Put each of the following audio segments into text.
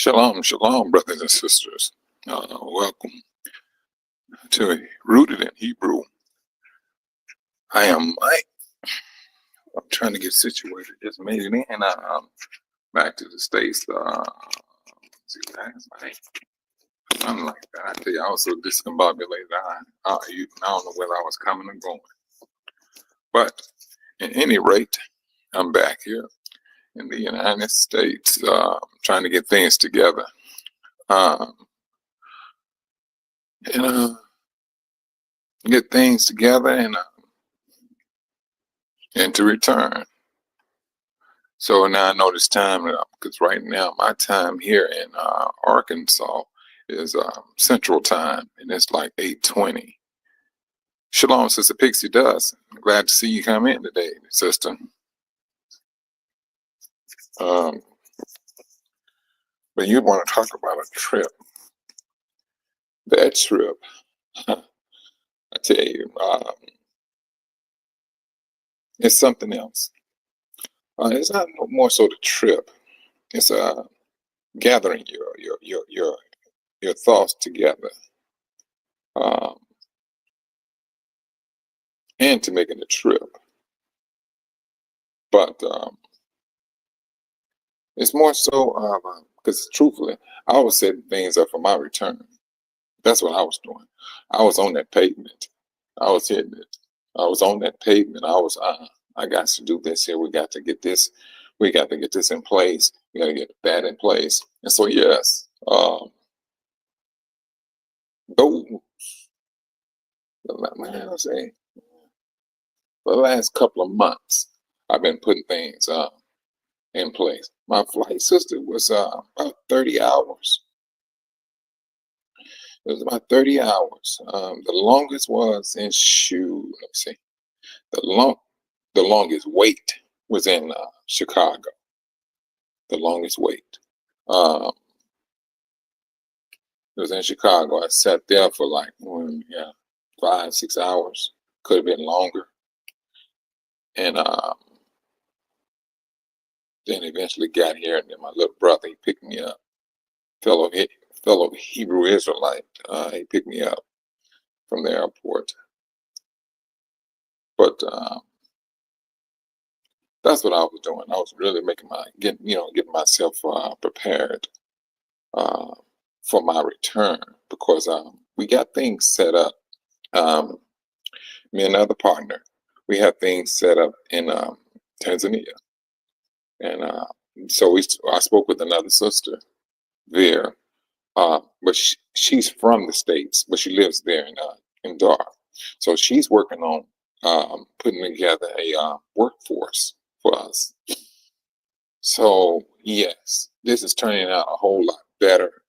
Shalom, shalom, brothers and sisters. Welcome to Rooted in Hebrew. I am Mike. I'm trying to get situated. Just made it in. Back to the States. Last night. Something like that. I tell you, I was so discombobulated. I don't know whether I was coming or going. But at any rate, I'm back here in the United States, trying to get things together. Get things together and to return. So now I know this time, because right now my time here in Arkansas is Central Time, and it's like 8:20. Shalom, Sister Pixie Dust. Glad to see you come in today, sister. But you want to talk about a trip. That trip, I tell you, it's something else. It's not more so the trip. It's gathering your thoughts together, and to making the trip. But it's more so because truthfully, I always said things are for my return. That's what I was doing. I was on that pavement. I was hitting it. I was on that pavement. I got to do this here. We got to get this. We got to get this in place. We got to get that in place. And so, yes, those, man, I say, for the last couple of months, I've been putting things in place. My flight, sister, was about 30 hours. It was about 30 hours. The longest was in let's see. The longest wait was in Chicago. The longest wait. It was in Chicago. I sat there for like 5-6 hours. Could have been longer. And then eventually got here, and then my little brother, he picked me up. Fellow Hebrew Israelite, he picked me up from the airport. But that's what I was doing. I was really getting myself prepared for my return, because we got things set up. Me and another partner, we had things set up in Tanzania, and so I spoke with another sister there, but she's from the States, but she lives there in Dar. So she's working on putting together a workforce for us. So yes, this is turning out a whole lot better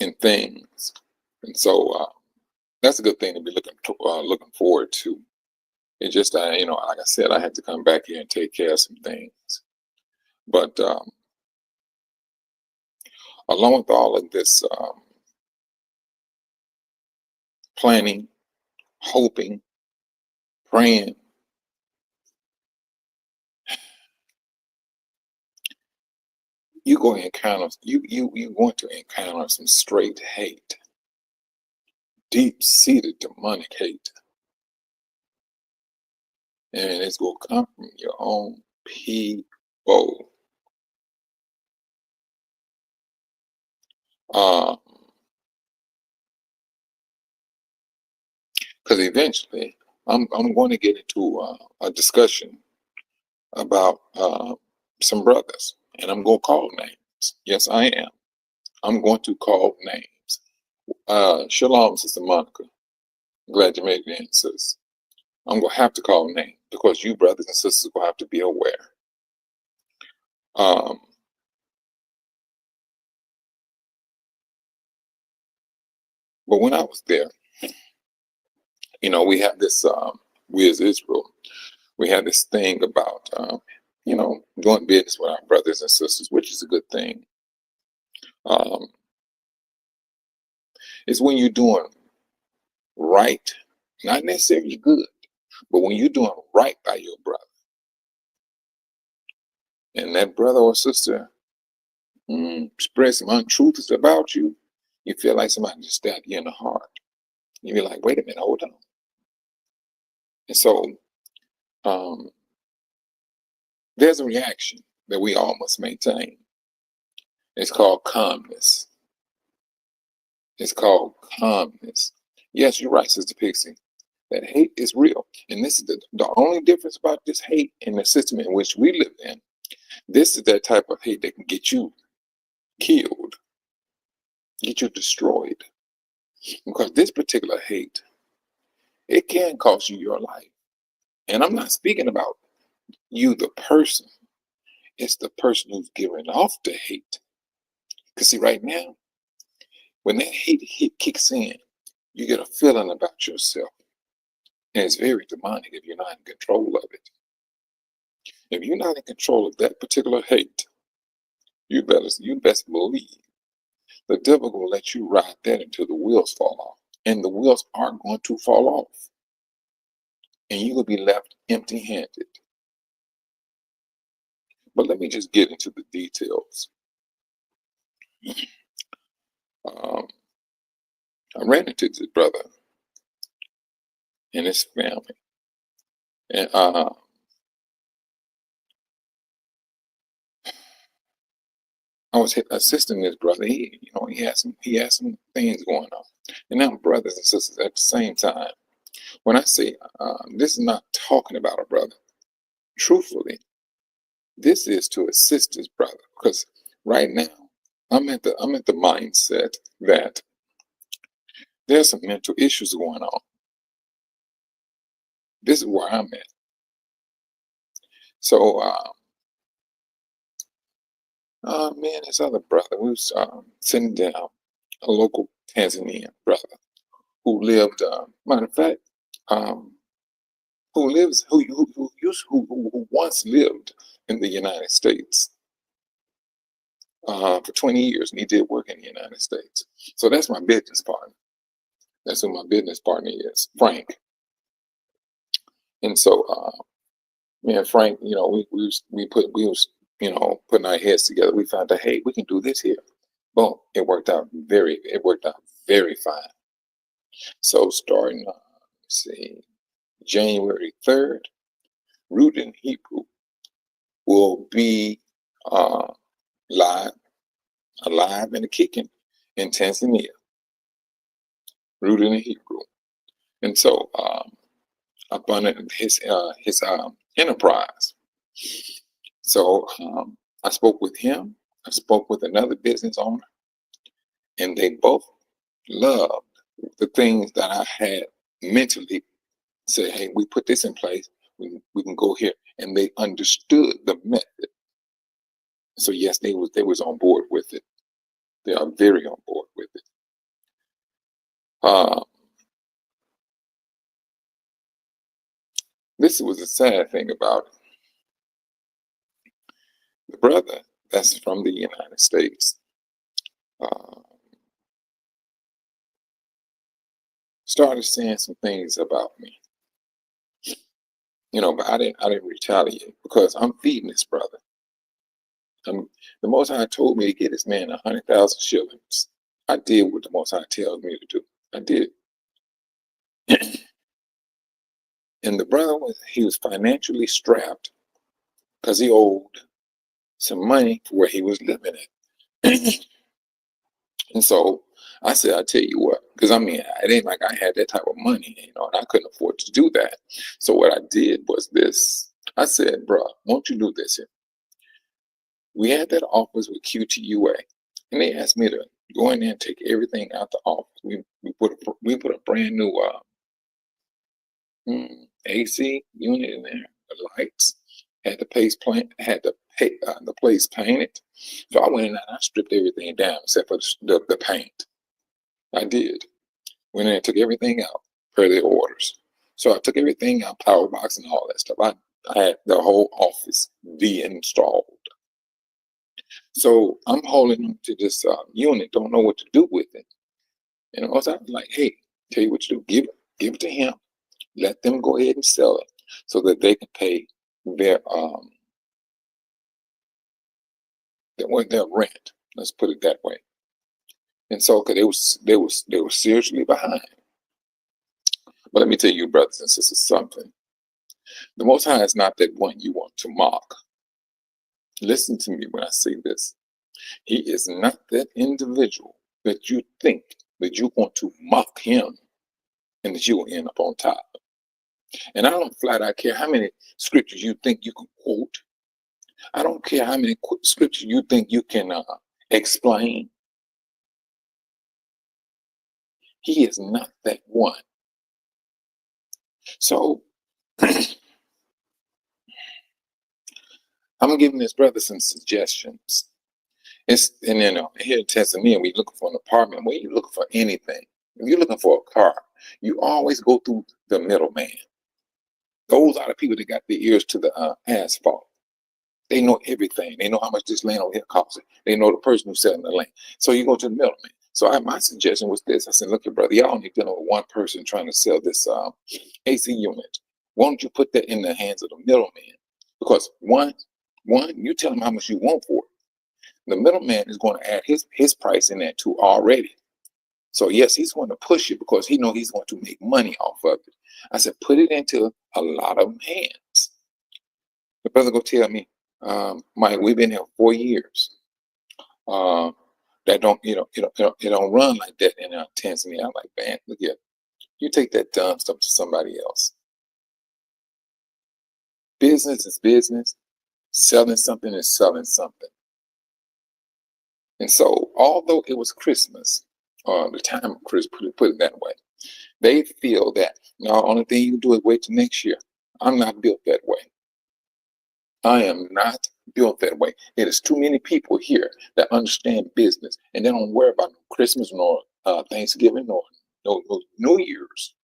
in things, and so that's a good thing to be looking forward to. It just like I said, I had to come back here and take care of some things, but along with all of this planning, hoping, praying, you're going to encounter some straight hate, deep-seated demonic hate, and it's going to come from your own people. Because eventually, I'm going to get into a discussion about some brothers, and I'm going to call names. Yes, I am. I'm going to call names. Shalom, Sister Monica. Glad you made it in, sis. I'm going to have to call names, because you brothers and sisters will have to be aware. But when I was there, we have this, we as Israel, we have this thing about, doing business with our brothers and sisters, which is a good thing. It's when you're doing right, not necessarily good, but when you're doing right by your brother, and that brother or sister spread some untruths about you, you feel like somebody just stabbed you in the heart. You be like, wait a minute, hold on. And so um, there's a reaction that we all must maintain. It's called calmness. It's called calmness. Yes, you're right, Sister Pixie. That hate is real. And this is the only difference about this hate in the system in which we live in. This is that type of hate that can get you killed, get you destroyed. Because this particular hate, it can cost you your life. And I'm not speaking about you, the person. It's the person who's giving off the hate. Because see, right now, when that hate kicks in, you get a feeling about yourself. And it's very demonic if you're not in control of it. If you're not in control of that particular hate, you best believe the devil will let you ride that until the wheels fall off. And the wheels are going to fall off. And you will be left empty-handed. But let me just get into the details. I ran into this brother and his family. And I was assisting this brother. He had some things going on. And now brothers and sisters at the same time. When I say this is not talking about a brother, truthfully, this is to assist his brother. Because right now I'm at the mindset that there's some mental issues going on. This is where I'm at. So me and his other brother, we was sitting down, a local Tanzanian brother who lived, matter of fact, who once lived in the United States for 20 years, and he did work in the United States. So that's my business partner. That's who my business partner is, Frank. And so me and Frank, we was putting our heads together. We found out, hey, we can do this here. Boom! It worked out very fine. So starting, let's see, January 3rd, Rooted in Hebrew will be alive and kicking in Tanzania. Rooted in Hebrew, and so up on his enterprise. So I spoke with him. I spoke with another business owner, and they both loved the things that I had mentally said, hey, we put this in place, we can go here. And they understood the method. So yes, they was on board with it. They are very on board with it. This was a sad thing about it. The brother that's from the United States started saying some things about me. But I didn't retaliate because I'm feeding this brother. The Most High told me to get this man 100,000 shillings. I did what the Most High tells me to do. I did. And the brother he was financially strapped because he owed some money for where he was living at. And so I said, I tell you what, because it ain't like I had that type of money, and I couldn't afford to do that. So what I did was this. I said, bro, won't you do this here? We had that office with QTUA, and they asked me to go in there and take everything out the office. We put a brand new AC unit in there, the lights, had the place painted. So I went in there and I stripped everything down except for the paint. I did. Went in and took everything out per their orders. So I took everything out, power box and all that stuff. I had the whole office de-installed. So I'm holding them to this unit, don't know what to do with it. And I was like, hey, tell you what you do, give it to him. Let them go ahead and sell it so that they can pay their that weren't their rent. Let's put it that way. And so, because they were seriously behind. But let me tell you, brothers and sisters, something. The Most High is not that one you want to mock. Listen to me when I say this. He is not that individual that you think that you want to mock him and that you will end up on top. And I don't flat out care how many scriptures you think you can quote. I don't care how many scriptures you think you can explain. He is not that one. So I'm giving this brother some suggestions. And here in Tanzania, we looking for an apartment. When you're looking for anything, if you're looking for a car, you always go through the middleman. Those are the people that got their ears to the asphalt. They know everything. They know how much this land over here costs. They know the person who's selling the land. So you go to the middleman. So my suggestion was this. I said, look, brother, y'all only dealing with one person trying to sell this AC unit. Why don't you put that in the hands of the middleman? Because one, you tell him how much you want for it. The middleman is going to add his price in that too already. So yes, he's going to push it because he knows he's going to make money off of it. I said, put it into a lot of hands. The brother go tell me, Mike, we've been here 4 years. That don't, it don't run like that in Tanzania. I'm like, man, look here, you take that dumb stuff to somebody else. Business is business. Selling something is selling something. And so, although it was Christmas, the time of Christmas, put it that way, they feel that, no, the only thing you can do is wait till next year. I'm not built that way. I am not built that way. It is too many people here that understand business and they don't worry about Christmas nor Thanksgiving nor no New Year's.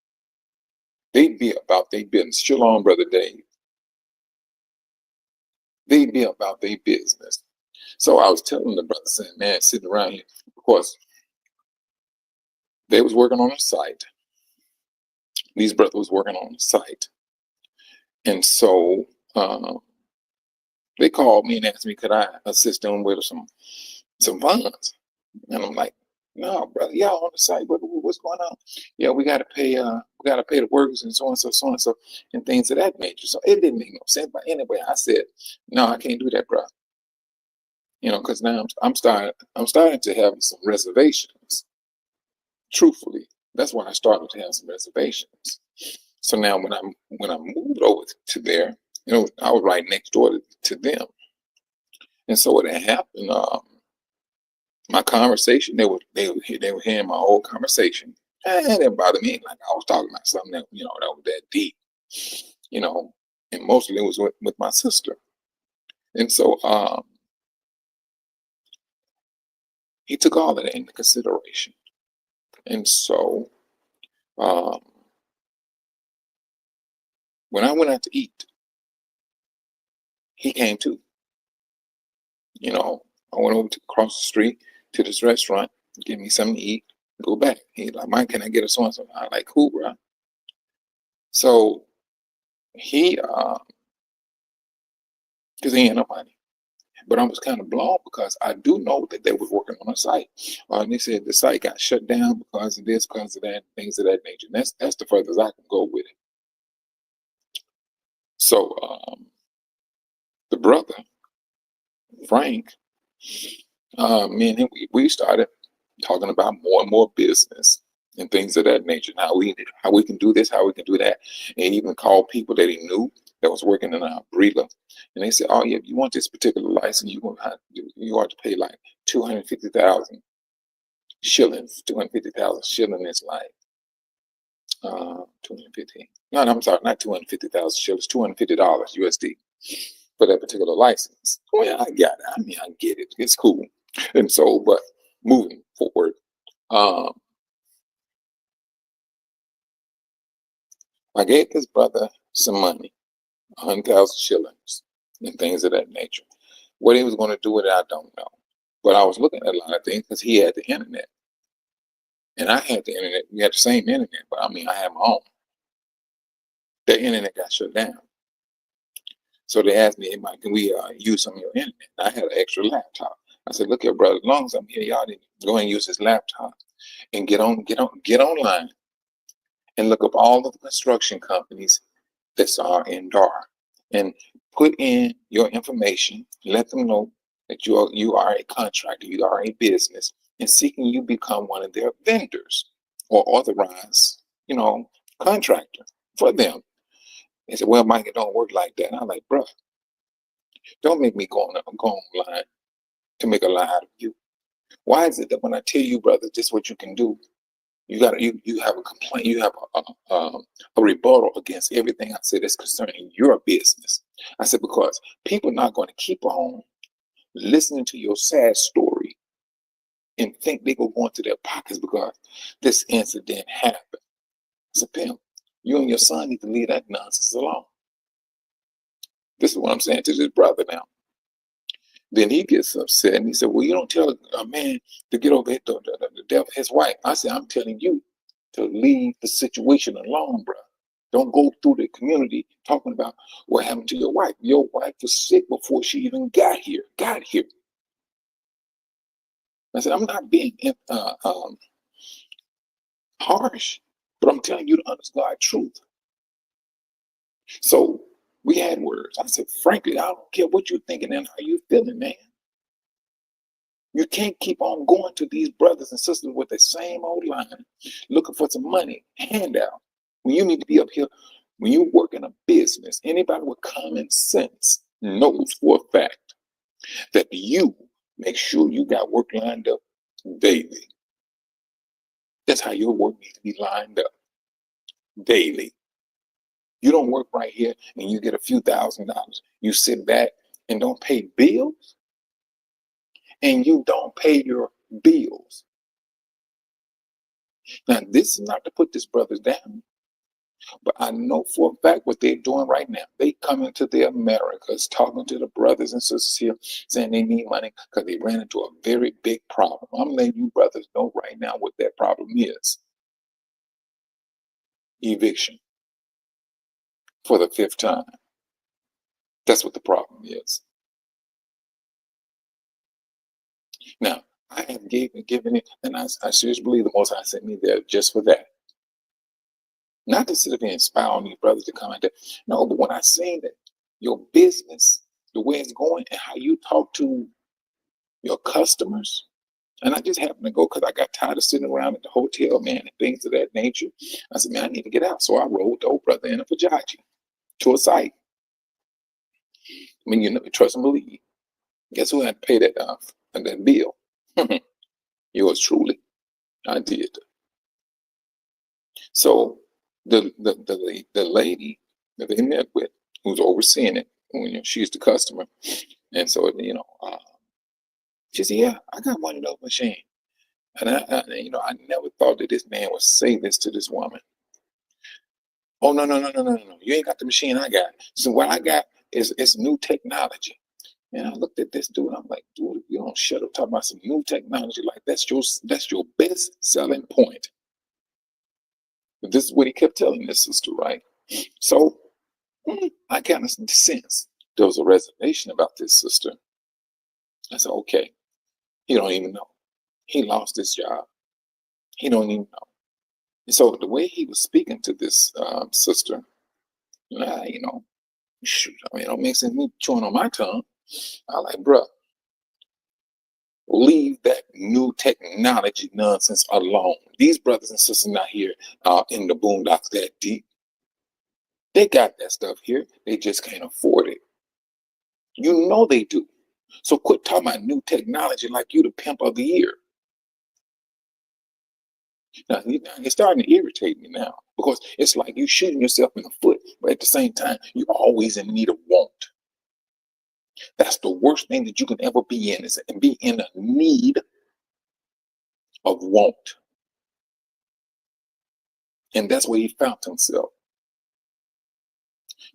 They be about their business. Shalom, Brother Dave. They be about their business. So I was telling the brother, saying, man, sitting around here, of course, they was working on a site. These brothers was working on a site. And so they called me and asked me, could I assist them with some funds? And I'm like, no, brother, y'all on the site, what's going on? Yeah, we gotta pay the workers and so and so, and things of that nature. So it didn't make no sense. But anyway, I said, no, I can't do that, bro. Because now I'm starting to have some reservations. Truthfully, that's why I started to have some reservations. So now when I moved over to there, I was right next door to them. And so what had happened, my conversation, they were hearing my whole conversation. And it didn't bother me. Like I was talking about something that, that was that deep, and mostly it was with my sister. And so he took all of that into consideration. And so when I went out to eat, he came too. I went over to across the street to this restaurant, get me something to eat, go back. He's like, Mike, can I get a so-and-so? I'm like, cool, bro. So he, because he ain't no money. But I was kind of blown because I do know that they was working on a site. And they said the site got shut down because of this, because of that, things of that nature. And that's the furthest I can go with it. So the brother, Frank, me and him, we started talking about more and more business and things of that nature. How we can do this, how we can do that, and even call people that he knew that was working in Brila, and they said, "Oh yeah, if you want this particular license, you ought to pay like 250,000 shillings. 250,000 shillings is like 250. No, I'm sorry, not 250,000 shillings. $250 USD for that particular license. Oh yeah, I got it. I mean, I get it. It's cool. And so, but moving forward, I gave this brother some money, 100,000 shillings, and things of that nature. What he was going to do with it, I don't know. But I was looking at a lot of things because he had the internet, and I had the internet. We had the same internet, but I mean, I had my own. The internet got shut down, so they asked me, "Mike, can we use some of your internet?" I had an extra laptop. I said, look here, brother, as long as I'm here, y'all need to go and use his laptop and get online and look up all of the construction companies that are in Dar and put in your information, let them know that you are a contractor, you are a business, and seeking you become one of their vendors or authorized, contractor for them. They said, well, Mike, it don't work like that. And I'm like, bro, don't make me go online to make a lie out of you. Why is it that when I tell you, brother, this is what you can do, you have a complaint, you have a rebuttal against everything I said that's concerning your business? I said, because people are not going to keep on listening to your sad story and think they go into their pockets because this incident happened. I said, Pim, you and your son need to leave that nonsense alone. This is what I'm saying to this brother now. Then he gets upset and he said, well, you don't tell a man to get over the devil, his wife. I said, I'm telling you to leave the situation alone, bro. Don't go through the community talking about what happened to your wife. Your wife was sick before she even got here. I said, I'm not being harsh, but I'm telling you to understand God's truth. So we had words. I said, frankly, I don't care what you're thinking and how you're feeling, man. You can't keep on going to these brothers and sisters with the same old line, looking for some money, handout. When you need to be up here, when you work in a business, anybody with common sense knows for a fact that you make sure you got work lined up daily. That's how your work needs to be lined up daily. You don't work right here and you get a few $1,000s. You sit back and don't pay bills, and you don't pay your bills. Now, this is not to put this brothers down, but I know for a fact what they're doing right now. They come into the Americas, talking to the brothers and sisters here, saying they need money because they ran into a very big problem. I'm letting you brothers know right now what that problem is. Eviction for the 5th time. That's what the problem is. Now, I have given it, and I seriously believe the Most High sent me there just for that. Not to sit up here and spy on these brothers to come out there. No, but when I seen that your business, the way it's going, and how you talk to your customers, and I just happened to go because I got tired of sitting around at the hotel, man, and things of that nature. I said, man, I need to get out. So I rolled the old brother in a Fajaji to a site. I mean, trust and believe. Guess who had to pay that bill? Yours truly. I did. So the lady that they met with, who's overseeing it, she's the customer, and so she said, "Yeah, I got one of those machines." And I never thought that this man would say this to this woman. Oh, no, you ain't got the machine I got. So what I got is new technology. And I looked at this dude, I'm like, dude, if you don't shut up talking about some new technology, like that's your best selling point. But this is what he kept telling this sister, right? So I kind of sensed there was a reservation about this sister. I said, okay, he don't even know. He lost his job. He don't even know. And so the way he was speaking to this sister, shoot, I mean, it don't make sense me chewing on my tongue. I like, bruh, leave that new technology nonsense alone. These brothers and sisters not here in the boondocks that deep. They got that stuff here. They just can't afford it. You know they do. So quit talking about new technology like you the pimp of the year. Now, it's starting to irritate me now because it's like you shooting yourself in the foot, but at the same time, you're always in need of want. That's the worst thing that you can ever be in, is be in a need of want. And that's where he found himself.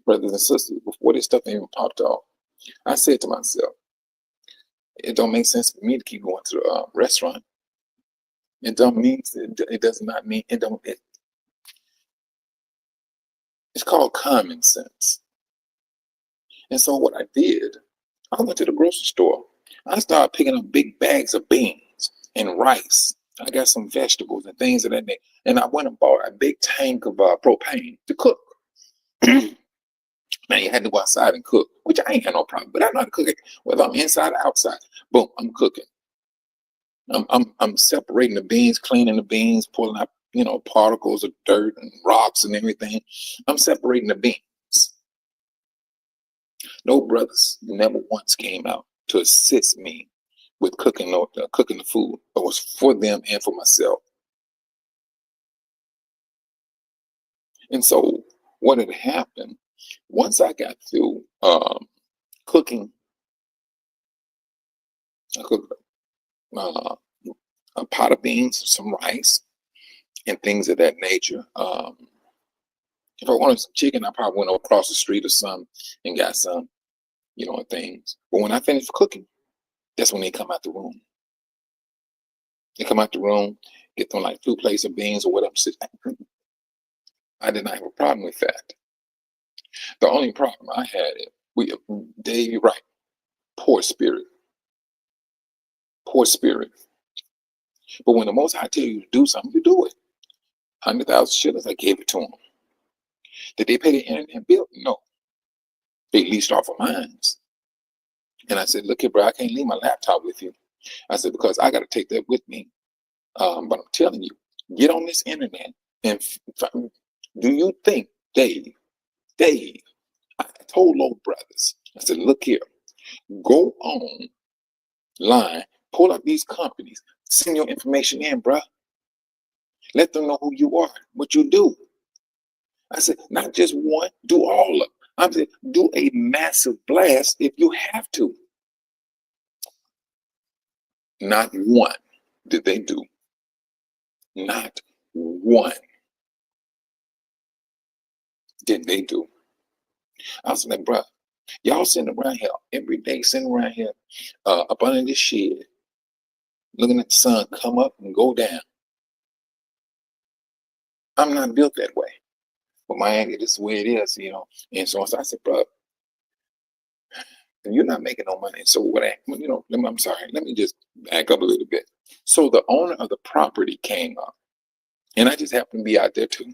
Brothers and sisters, before this stuff even popped off, I said to myself, it don't make sense for me to keep going to the restaurant. It does not mean it don't. It's called common sense. And so what I did, I went to the grocery store I started picking up big bags of beans and rice. I got some vegetables and things of that nature. And I went and bought a big tank of propane to cook. Man, you had to go outside and cook, which I ain't got no problem. But I know how to cook it, whether I'm inside or outside. Boom, I'm cooking. I'm separating the beans, cleaning the beans, pulling out, particles of dirt and rocks and everything. I'm separating the beans. No brothers never once came out to assist me with cooking the food. It was for them and for myself. And so what had happened once I got through cooking, I cooked a pot of beans, some rice, and things of that nature. If I wanted some chicken, I probably went across the street or something and got some, and things. But when I finished cooking, that's when they come out the room. They come out the room, get them like 2 plates of beans or whatever. I did not have a problem with that. The only problem I had, Dave, you're right, poor spirit. Poor spirit. But when the Most High tell you to do something, you do it. 100,000 shillings, I gave it to them. Did they pay the internet bill? No. They leased off of mine. And I said, look here, bro, I can't leave my laptop with you. I said, because I got to take that with me. But I'm telling you, get on this internet and do you think, Dave, I told Low Brothers, I said, look here, go online, pull up these companies, send your information in, bruh. Let them know who you are, what you do. I said, not just one, do all of them. I said, do a massive blast if you have to. Not one did they do. Not one did they do. I was like, bruh, y'all sitting around here every day, sitting around here up under this shed, looking at the sun come up and go down. I'm not built that way. But Miami, this is the way it is, And so I said, bro, you're not making no money. So I'm sorry, let me just back up a little bit. So the owner of the property came up, and I just happened to be out there too.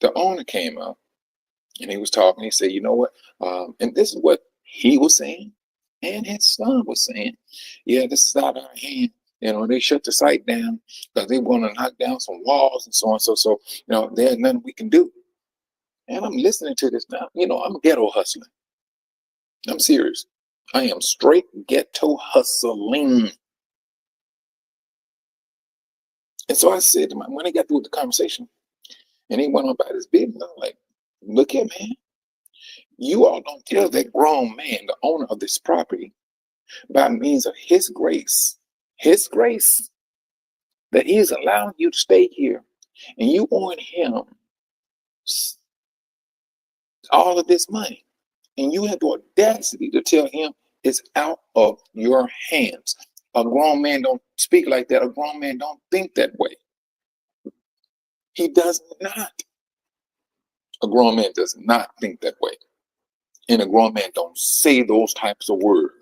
The owner came up, and he was talking. He said, you know what? And this is what he was saying, and his son was saying, yeah, this is out of our hand. They shut the site down because they want to knock down some walls and so on. So, there's nothing we can do. And I'm listening to this now. I'm ghetto hustling. I'm serious. I am straight ghetto hustling. And so I said to when I got through with the conversation, and he went on about his business, I'm like, look here, man. You all don't tell that grown man, the owner of this property, by means of his grace, that he is allowing you to stay here, and you owe him all of this money, and you have the audacity to tell him it's out of your hands. A grown man don't speak like that. A grown man don't think that way. He does not. A grown man does not think that way. And a grown man don't say those types of words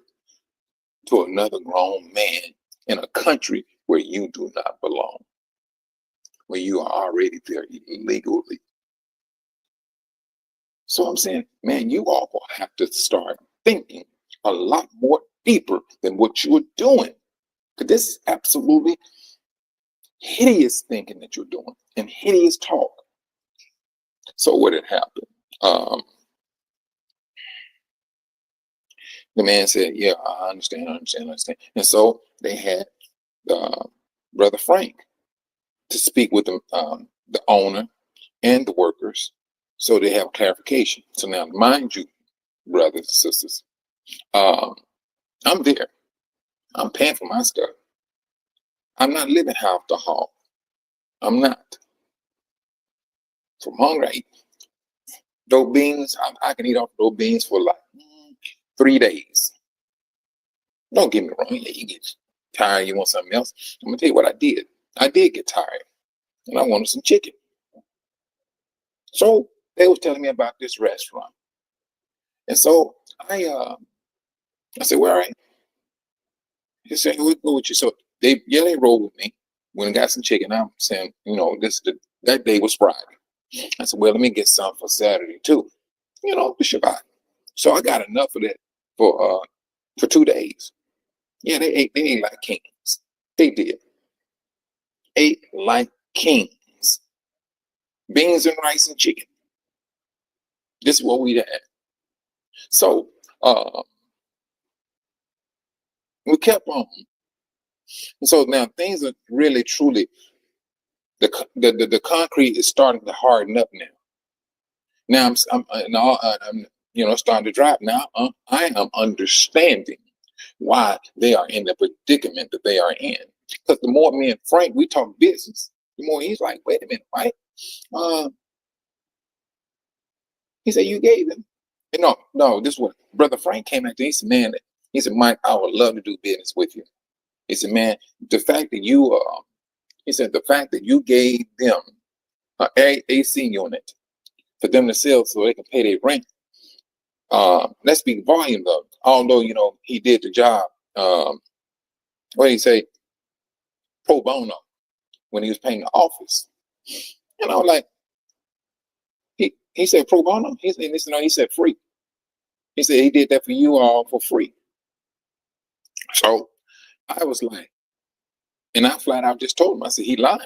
to another grown man in a country where you do not belong, where you are already there illegally. So I'm saying, man, you all will have to start thinking a lot more deeper than what you're doing. Because this is absolutely hideous thinking that you're doing and hideous talk. So what had happened? The man said, yeah, I understand. And so they had Brother Frank to speak with the owner and the workers so they have clarification. So now, mind you, brothers and sisters, I'm there. I'm paying for my stuff. I'm not living half the hall. I'm not. From hunger, I eat those beans. I can eat off those beans for like 3 days. Don't get me wrong. Yeah, you get tired. You want something else. I'm going to tell you what I did. I did get tired. And I wanted some chicken. So they was telling me about this restaurant. And so I said, well, all right. He said, we'll go with you. So they rolled with me. Went and got some chicken. I'm saying, that day was Friday. I said, well, let me get some for Saturday too. The Shabbat. So I got enough of that for 2 days. Yeah, they ate like kings. They did. Ate like kings. Beans and rice and chicken. This is what we had. So we kept on. And so now things are really truly the concrete is starting to harden up now. Now I'm starting to drop. Now I am understanding why they are in the predicament that they are in. Because the more me and Frank we talk business, the more he's like, wait a minute, Mike. He said you gave him. And no, this was Brother Frank came at me. He said, man, he said, Mike, I would love to do business with you. He said, man, the fact that you gave them an AC unit for them to sell so they can pay their rent. That speaks volume though. Although, he did the job, what did he say? Pro bono when he was paying the office. And I was like, he said pro bono? He said, no, he said free. He said he did that for you all for free. So I was like, and I flat out just told him, I said, he lying.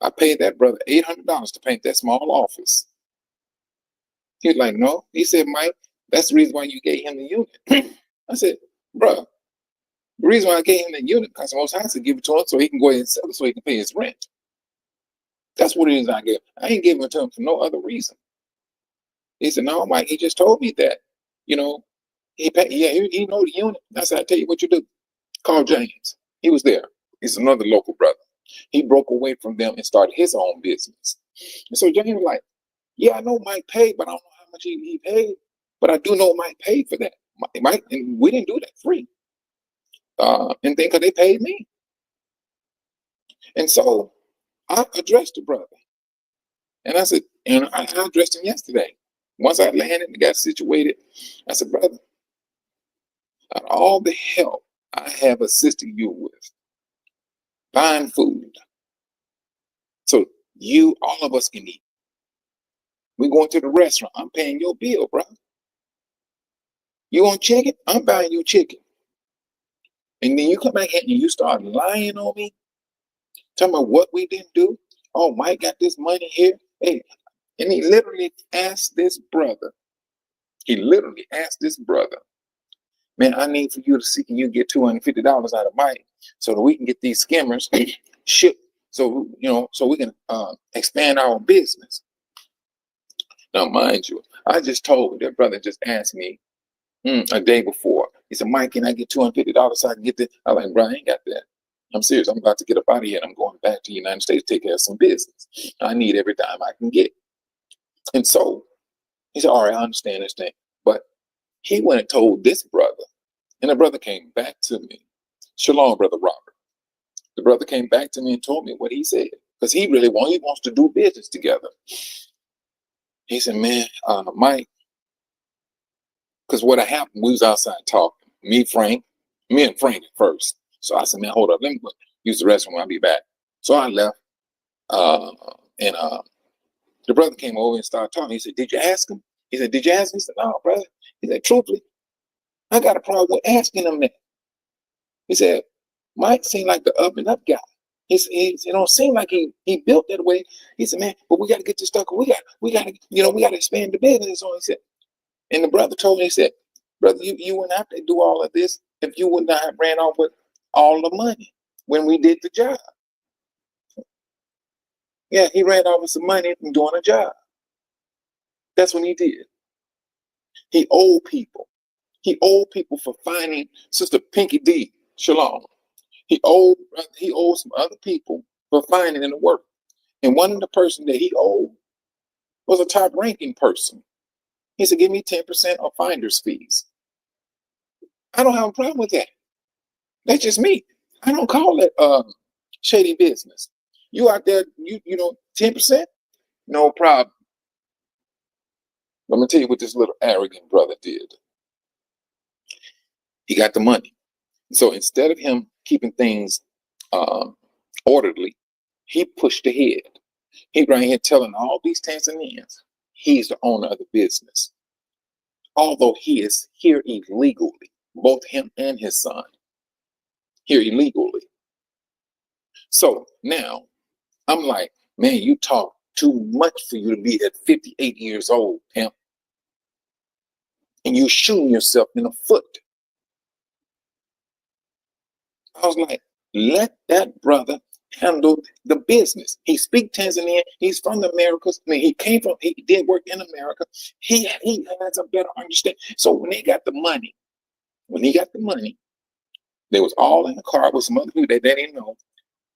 I paid that brother $800 to paint that small office. He was like, no. He said, Mike, that's the reason why you gave him the unit. I said, bro, the reason why I gave him the unit because the Most High said give it to him so he can go ahead and sell it so he can pay his rent. That's what it is I gave. I ain't giving it to him for no other reason. He said, no, Mike, he just told me that. He paid, he know the unit. I said, I tell you what you do. Call James. He was there. He's another local brother. He broke away from them and started his own business. And so James was like, yeah, I know Mike paid, but I don't know how much he paid. But I do know Mike paid for that. Mike, and we didn't do that free. And then because they paid me. And so I addressed the brother. And I said, and I addressed him yesterday. Once I landed and got situated, I said, brother, all the help I have assisted you with, buying food, so all of us can eat. We're going to the restaurant. I'm paying your bill, bro. You want chicken? I'm buying you chicken. And then you come back here and you start lying on me, talking about what we didn't do. Oh, Mike got this money here. Hey, and he literally asked this brother. Man, I need for you to see can you get $250 out of Mike so that we can get these skimmers shipped. So so we can expand our business. Now, mind you, I just told that brother just asked me a day before. He said, Mike, can I get $250 so I can get this? I'm like, bro, I ain't got that. I'm serious. I'm about to get up out of here. And I'm going back to the United States to take care of some business. I need every dime I can get. And so he said, all right, I understand this thing. But he went and told this brother, and the brother came back to me. Shalom, Brother Robert. The brother came back to me and told me what he said. Because he wants to do business together. He said, man, Mike, because what happened, we was outside talking. Me and Frank at first. So I said, man, hold up, let me use the restroom when I be back. So I left. And the brother came over and started talking. He said, did you ask him? He said, did you ask him? He said, no, brother. He said, truthfully, I got a problem with asking him that. He said, Mike seemed like the up and up guy. He don't seem like he built that way. He said, man, but we got to get this stuff. We got to expand the business. So he said, and the brother told me, he said, brother, you wouldn't have to do all of this if you would not have ran off with all the money when we did the job. Yeah, he ran off with some money from doing a job. That's what he did. He owed people. He owed people for finding Sister Pinky D. Shalom. He owed some other people for finding in the work. And one of the person that he owed was a top ranking person. He said, give me 10% of finder's fees. I don't have a problem with that. That's just me. I don't call it shady business. You out there, 10%? No problem. Let me tell you what this little arrogant brother did. He got the money. So instead of him keeping things um, orderly, he pushed ahead. He right here telling all these Tanzanians he's the owner of the business, although he is here illegally, both him and his son here illegally. So now I'm like, man, you talk too much for you to be at 58 years old, pimp. And you're shooting yourself in the foot. I was like, let that brother handle the business. He speaks Tanzanian. He's from the Americas. I mean, he did work in America. He has a better understanding. So when he got the money, they was all in the car with some other people that they didn't know.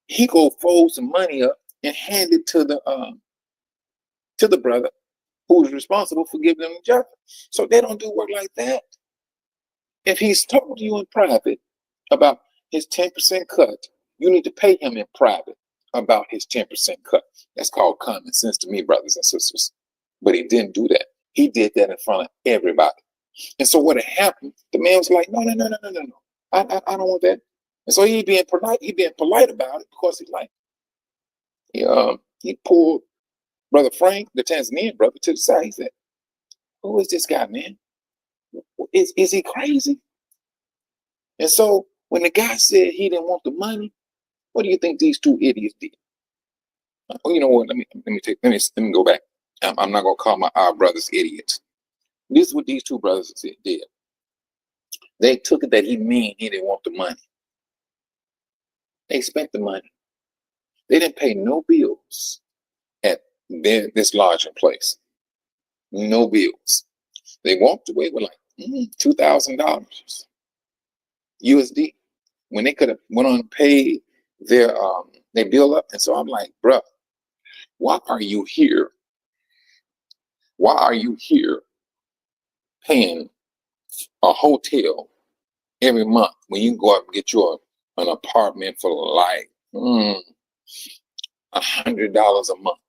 He go fold some money up and hand it to the brother who was responsible for giving them the job. So they don't do work like that. If he's talking to you in private about his 10% cut, you need to pay him in private about his 10% cut. That's called common sense to me, brothers and sisters. But he didn't do that. He did that in front of everybody. And so what had happened, the man was like, no. I don't want that. And so he being polite about it because he's like, he pulled Brother Frank, the Tanzanian brother, to the side. He said, who is this guy, man? Is he crazy? And so when the guy said he didn't want the money, what do you think these two idiots did? Oh, you know what? Let me go back. I'm not gonna call our brothers idiots. This is what these two brothers did. They took it that he didn't want the money. They spent the money. They didn't pay no bills at this lodging place. No bills. They walked away with like $2,000 USD when they could have went on and paid their bill up. And so I'm like, bruh, why are you here? Why are you here paying a hotel every month when you can go out and get you an apartment for like $100 a month?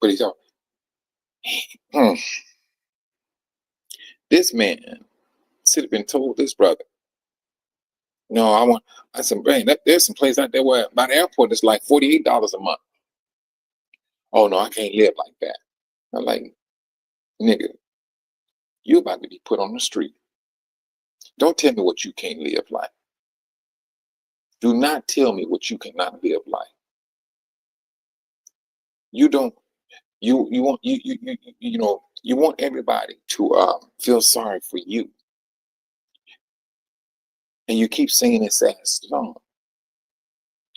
But he's all, this man should have been told this brother, no, I said, man, there's some place out there where by the airport it's like $48 a month. Oh no, I can't live like that. I'm like, nigga, you about to be put on the street. Don't tell me what you can't live like. Do not tell me what you cannot live like. You don't. You want everybody to feel sorry for you, and you keep singing this sad song.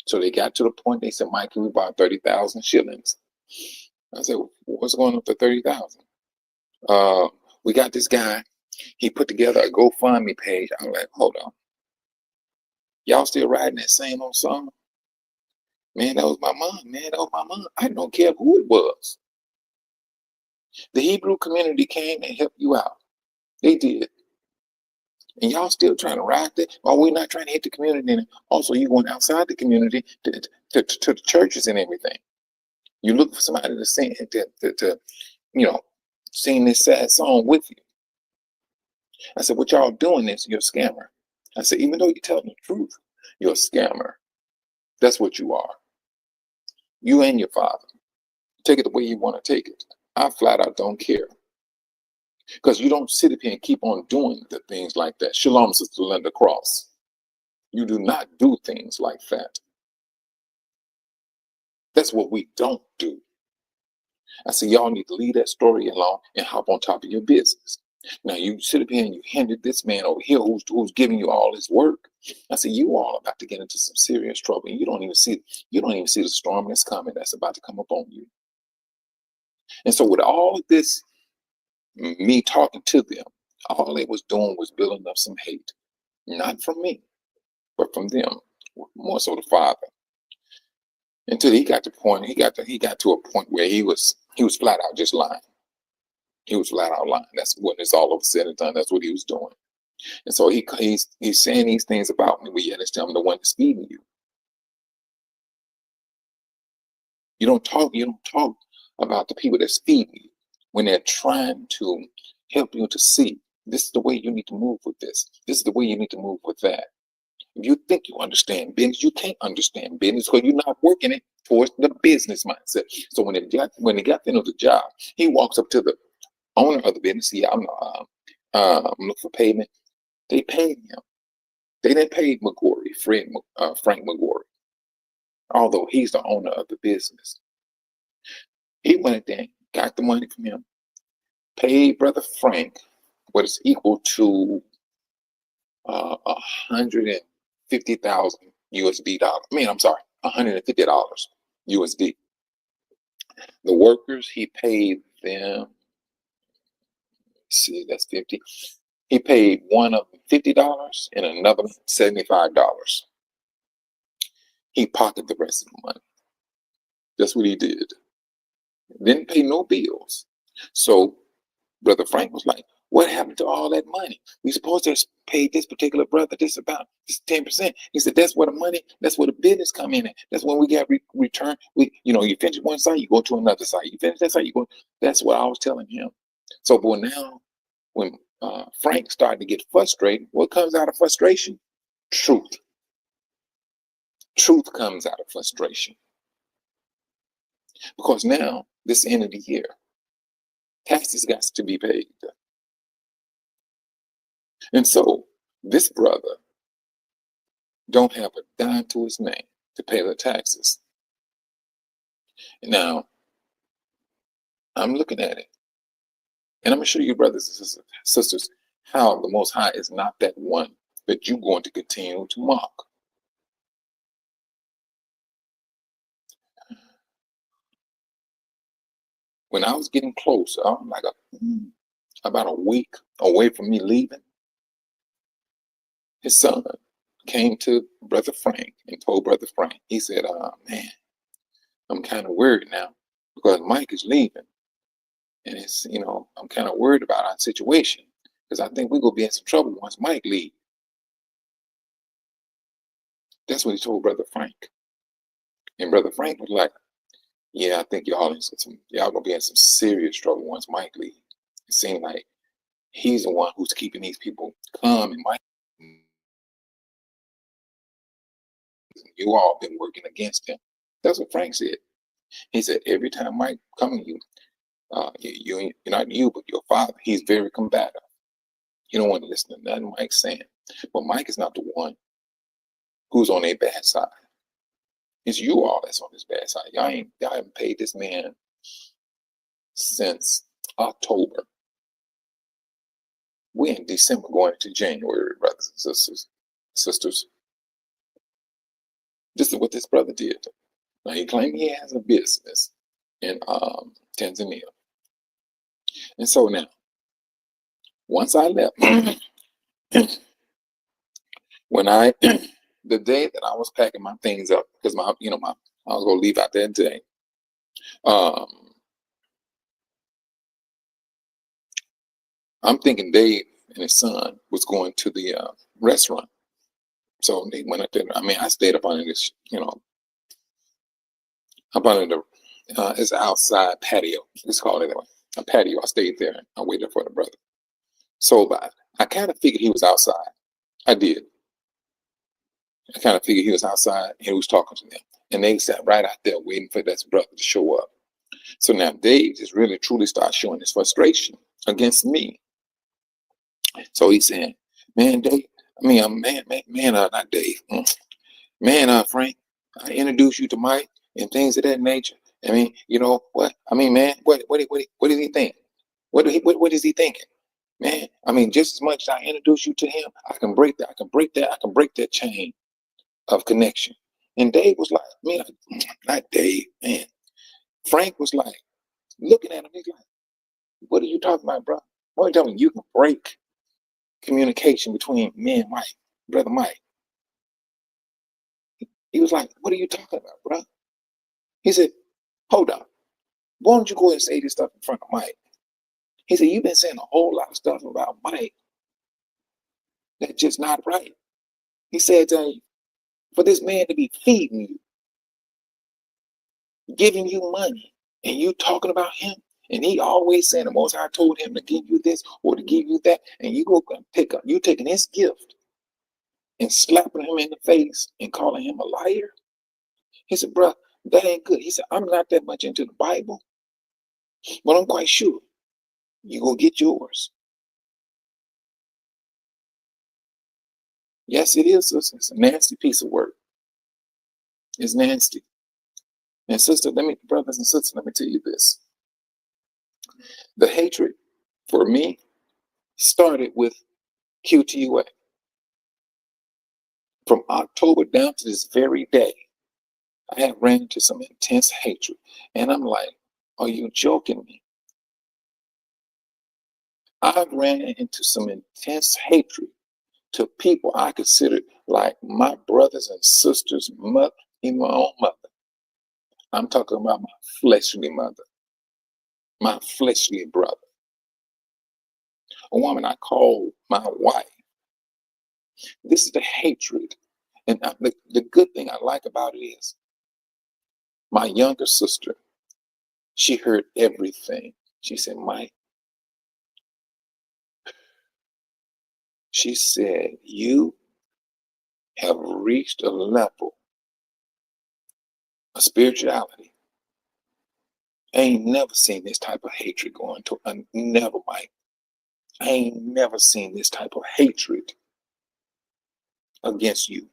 So they got to the point. They said, "Mike, we bought 30,000 shillings." I said, "What's going on for 30,000?" We got this guy. He put together a GoFundMe page. I'm like, hold on. Y'all still riding that same old song? Man, that was my mom. Man, that was my mom. I don't care who it was. The Hebrew community came and helped you out. They did. And y'all still trying to ride that? Or we're not trying to hit the community. And also, you going outside the community to the churches and everything. You look for somebody to sing, to sing this sad song with you. I said, what y'all doing is you're a scammer. I said, even though you're telling the truth, you're a scammer. That's what you are. You and your father. Take it the way you want to take it. I flat out don't care. Because you don't sit up here and keep on doing the things like that. Shalom, Sister Linda Cross. You do not do things like that. That's what we don't do. I say, y'all need to leave that story alone and hop on top of your business. Now you sit up here and you handed this man over here who's giving you all his work. I say, you all about to get into some serious trouble. And you don't even see the storm that's coming, that's about to come upon you. And so with all of this, me talking to them, all they was doing was building up some hate, not from me, but from them, more so the father. Until he got to a point where he was flat out just lying. He was flat out lying. That's when it's all over said and done. That's what he was doing. And so he's saying these things about me, but yet it's I'm the one that's feeding you. You don't talk about the people that's feeding you when they're trying to help you to see this is the way you need to move with this. This is the way you need to move with that. If you think you understand business, you can't understand business because you're not working it towards the business mindset. So when he got the end of the job, he walks up to the owner of the business. Yeah, I'm looking for payment. They paid him. They didn't pay McGorry, Frank McGorry, although he's the owner of the business. He went there, got the money from him, paid Brother Frank what is equal to 150,000 USD dollars. I mean, I'm sorry, $150 USD. The workers, he paid them. See, that's 50. He paid one of them $50 and another $75. He pocketed the rest of the money. That's what he did. Didn't pay no bills. So Brother Frank was like, what happened to all that money? We supposed to pay this particular brother this 10%. He said, that's where the money, that's where the business come in at. That's when we get return. You finish one site, you go to another site. You finish that site, you go. That's what I was telling him. So, but now when Frank started to get frustrated, what comes out of frustration? Truth. Truth comes out of frustration. Because now, this end of the year, taxes got to be paid. And so this brother don't have a dime to his name to pay the taxes. Now, I'm looking at it, and I'm going to show you, brothers and sisters, how the Most High is not that one that you're going to continue to mock. When I was getting close, I'm like about a week away from me leaving, his son came to Brother Frank and told Brother Frank, he said, man, I'm kind of worried now because Mike is leaving. And it's, I'm kind of worried about our situation because I think we're going to be in some trouble once Mike leaves. That's what he told Brother Frank. And Brother Frank was like, yeah, I think y'all going to be in some serious trouble once Mike leaves. It seemed like he's the one who's keeping these people calm, and Mike, you all been working against him. That's what Frank said. He said, every time Mike come to you, you're not you, but your father, he's very combative. You don't want to listen to nothing Mike's saying. But Mike is not the one who's on their bad side. It's you all that's on his bad side. Y'all haven't paid this man since October. We're in December going into January, brothers and sisters. This is what this brother did. Now he claimed he has a business in Tanzania. And so now, once I left, the day that I was packing my things up, because I was gonna leave out that day. I'm thinking Dave and his son was going to the restaurant. So they went up there. I mean, I stayed up under this, up under the it's outside patio. Let's call it that way. A patio. I stayed there. I waited for the brother. So I kind of figured he was outside. I did. I kind of figured he was outside and he was talking to them. And they sat right out there waiting for that brother to show up. So now Dave just really truly started showing his frustration against me. So he's saying, man, Dave, not Dave. Man, Frank, I introduced you to Mike and things of that nature. I mean, you know what? I mean, man, what does he think? What is he thinking? Man, I mean, just as much as I introduce you to him, I can break that chain of connection. And Dave was like, man, not Dave, man. Frank was like, looking at him, he's like, what are you talking about, bro? What are you talking about? You can break communication between me and Mike, Brother Mike. He was like, what are you talking about, bro? He said, hold on. Why don't you go ahead and say this stuff in front of Mike? He said, you've been saying a whole lot of stuff about Mike that's just not right. He said, for this man to be feeding you, giving you money, And you talking about him, and he always saying the Most High told him to give you this or to give you that, and you go pick up, you taking his gift and slapping him in the face and calling him a liar. He said, bro, that ain't good. He said, I'm not that much into the Bible, but I'm quite sure you go get yours. Yes, it is, sister. It's a nasty piece of work. It's nasty. And sister, brothers and sisters, let me tell you this. The hatred for me started with QTUA. From October down to this very day, I have ran into some intense hatred. And I'm like, are you joking me? I've ran into some intense hatred to people I considered like my brothers and sisters, mother, even my own mother. I'm talking about my fleshly mother, my fleshly brother, a woman I call my wife. This is the hatred. And the good thing I like about it is my younger sister, she heard everything. She said, Mike, she said, you have reached a level of spirituality. I ain't never seen this type of hatred going to, never, Mike. I ain't never seen this type of hatred against you.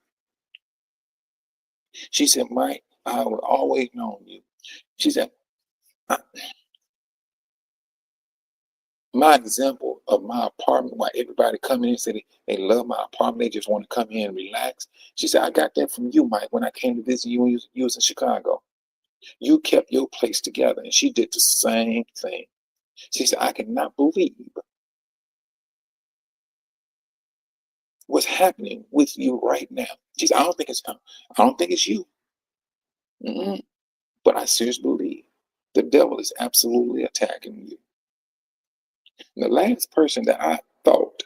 She said, Mike, I will always known you. She said, my example of my apartment, why everybody come in and say they love my apartment, they just want to come here and relax. She said, I got that from you, Mike, when I came to visit you when you was in Chicago. You kept your place together. And she did the same thing. She said, I cannot believe what's happening with you right now. She said, I don't think it's you. Mm-mm. But I seriously believe the devil is absolutely attacking you. And the last person that I thought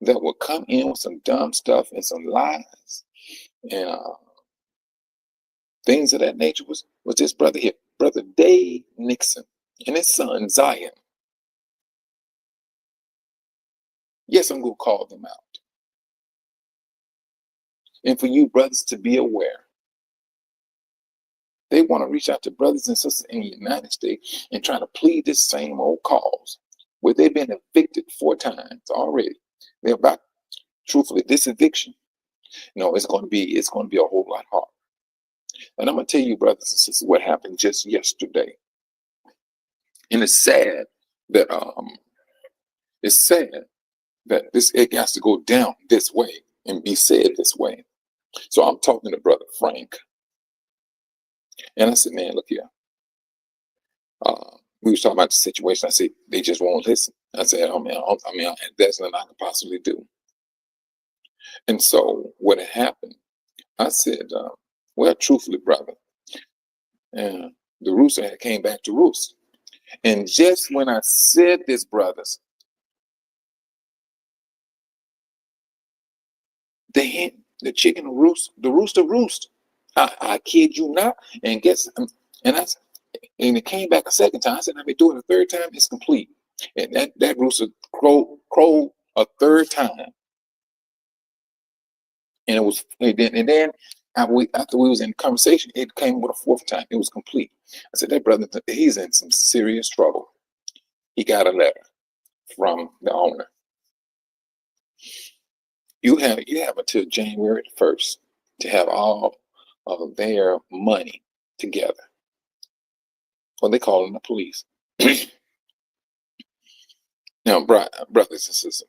that would come in with some dumb stuff and some lies and things of that nature was this brother here, Brother Dave Nixon, and his son Zion. Yes, I'm going to call them out. And for you brothers to be aware, they want to reach out to brothers and sisters in the United States and try to plead this same old cause where they've been evicted 4 times already. They're about, truthfully, this eviction, no, it's going to be a whole lot harder. And I'm going to tell you, brothers and sisters, what happened just yesterday. And it's sad that it has to go down this way and be said this way. So I'm talking to Brother Frank, and I said, man, look here. We was talking about the situation. I said, they just won't listen. I said, oh man, there's nothing I could possibly do. And so what had happened, I said, well, truthfully, brother, and the rooster had came back to roost. And just when I said this, brothers, the chicken roost, the rooster roost. I kid you not. And and it came back a second time. I said, let me do it a third time. It's complete. And that rooster crowed a third time. And then after we was in conversation, it came with a 4th time. It was complete. I said, that brother, he's in some serious trouble. He got a letter from the owner. You have until January 1st to have all of their money together. Well, they call them the police. Now, brothers and sisters,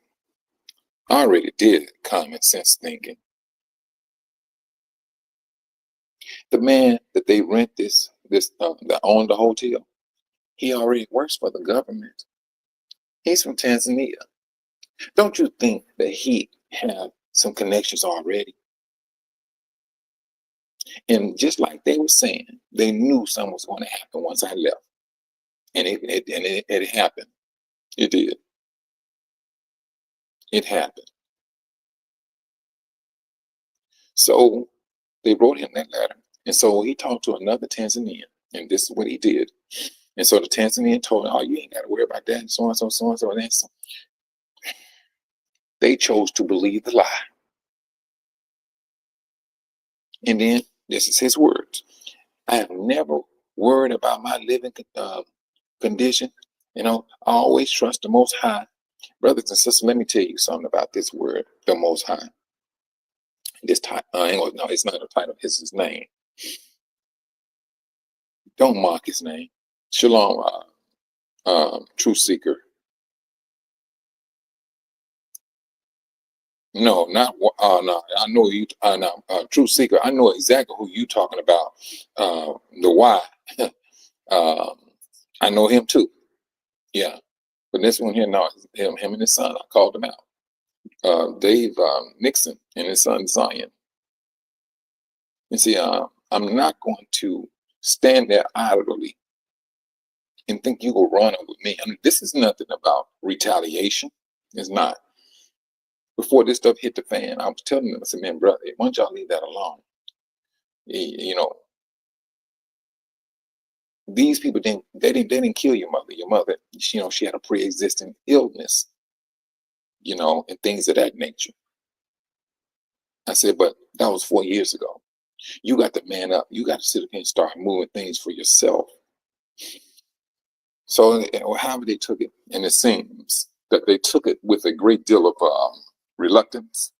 I already did common sense thinking. The man that they rent that owned the hotel, he already works for the government. He's from Tanzania. Don't you think that he had some connections already? And just like they were saying, they knew something was going to happen once I left. And it happened. It did. It happened. So they wrote him that letter. And so he talked to another Tanzanian. And this is what he did. And so the Tanzanian told him, oh, you ain't got to worry about that, and so and so, so and so, and so. They chose to believe the lie. And then this is his words. I have never worried about my living condition. I always trust the Most High. Brothers and sisters, let me tell you something about this word, the Most High. This title, no, it's not a title, it's his name. Don't mock his name. Shalom, Truth Seeker. No, not no. I know you. No, Truth Seeker. I know exactly who you talking about. The why. I know him too. Yeah, but this one here, no, him and his son. I called him out. Dave Nixon and his son Zion. You see, I'm not going to stand there idly and think you will run with me. I mean, this is nothing about retaliation. It's not. Before this stuff hit the fan, I was telling them, I said, man, brother, why don't y'all leave that alone? You know, these people didn't kill your mother. Your mother, she had a pre-existing illness, and things of that nature. I said, but that was 4 years ago. You got to man up. You got to sit up here and start moving things for yourself. So however they took it, and it seems that they took it with a great deal of reluctance.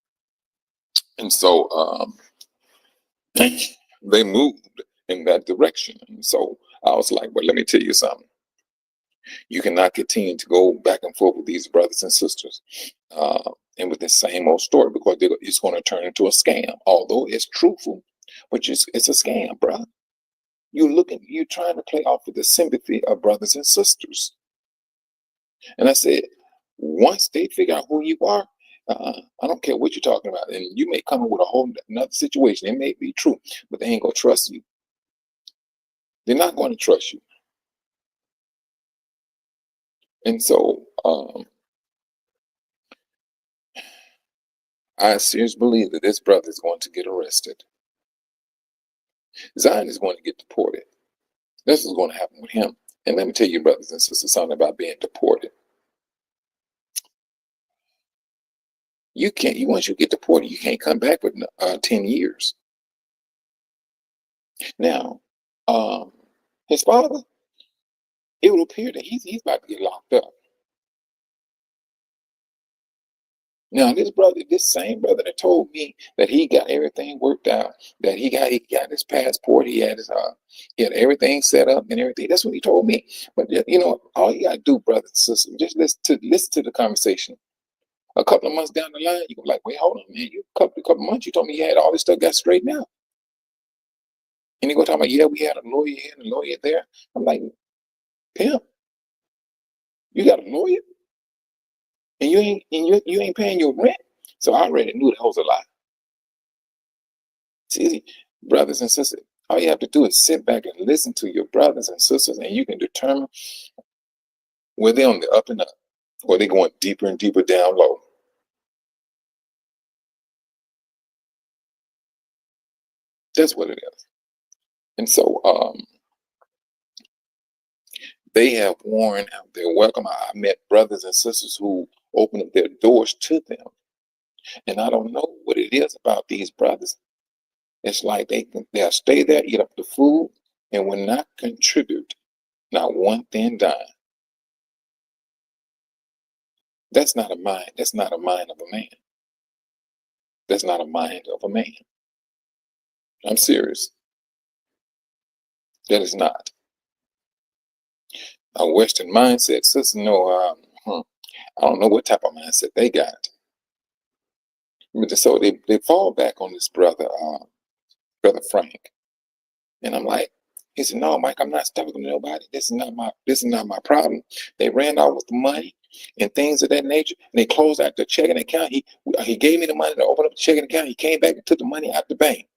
And so they moved in that direction. And so I was like, well, let me tell you something. You cannot continue to go back and forth with these brothers and sisters and with the same old story, because it's going to turn into a scam. Although it's truthful, but it's a scam, bro. You're trying to play off with the sympathy of brothers and sisters. And I said, once they figure out who you are, I don't care what you're talking about. And you may come up with a whole another situation. It may be true, but they ain't going to trust you. They're not going to trust you. And so I seriously believe that this brother is going to get arrested. Zion is going to get deported. This is going to happen with him. And let me tell you, brothers and sisters, something about being deported. You can't. Once you get deported, you can't come back with 10 years. Now, his father, it would appear that he's about to get locked up. Now, this same brother that told me that he got everything worked out, that he got his passport, he had everything set up and everything. That's what he told me. But all you gotta do, brothers and sisters, just listen to the conversation. A couple of months down the line, you go like, wait, hold on, man. A couple of months, you told me you had all this stuff got straightened out. And you go talk about, yeah, we had a lawyer here and a lawyer there. I'm like, pimp, you got a lawyer? And you ain't paying your rent. So I already knew that was a lie. See, brothers and sisters, all you have to do is sit back and listen to your brothers and sisters, and you can determine where they're on the up and up, or they're going deeper and deeper down low. That's what it is. And so they have worn out their welcome. I met brothers and sisters who opened up their doors to them. And I don't know what it is about these brothers. It's like they'll stay there, eat up the food, and will not contribute not one thin dime. That's not a mind. That's not a mind of a man. That's not a mind of a man. I'm serious. That is not. A Western mindset, sister, no, I don't know what type of mindset they got. But so they fall back on this brother, Brother Frank. And I'm like, he said, no, Mike, I'm not talking to nobody. This is not my problem. They ran out with the money and things of that nature. And they closed out the checking account. He gave me the money to open up the checking account. He came back and took the money out the bank.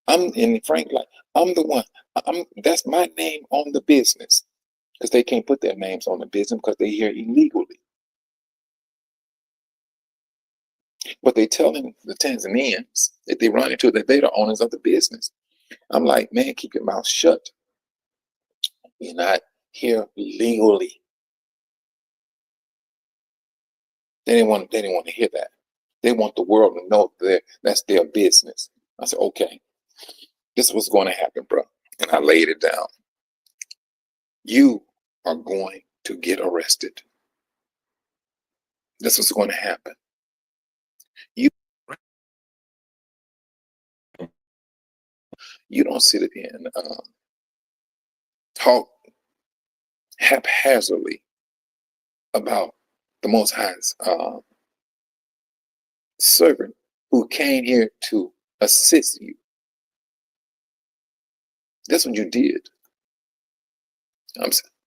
And Frank, like, I'm the one. That's my name on the business. Because they can't put their names on the business because they're here illegally. But they telling the Tanzanians that they run into that they're the owners of the business. I'm like, man, keep your mouth shut. You're not here legally. They didn't want to hear that. They want the world to know that's their business. I said, okay, this is what's going to happen, bro. And I laid it down. You are going to get arrested. This is going to happen. You you don't sit up here and talk haphazardly about the Most High's servant who came here to assist you. That's what you did.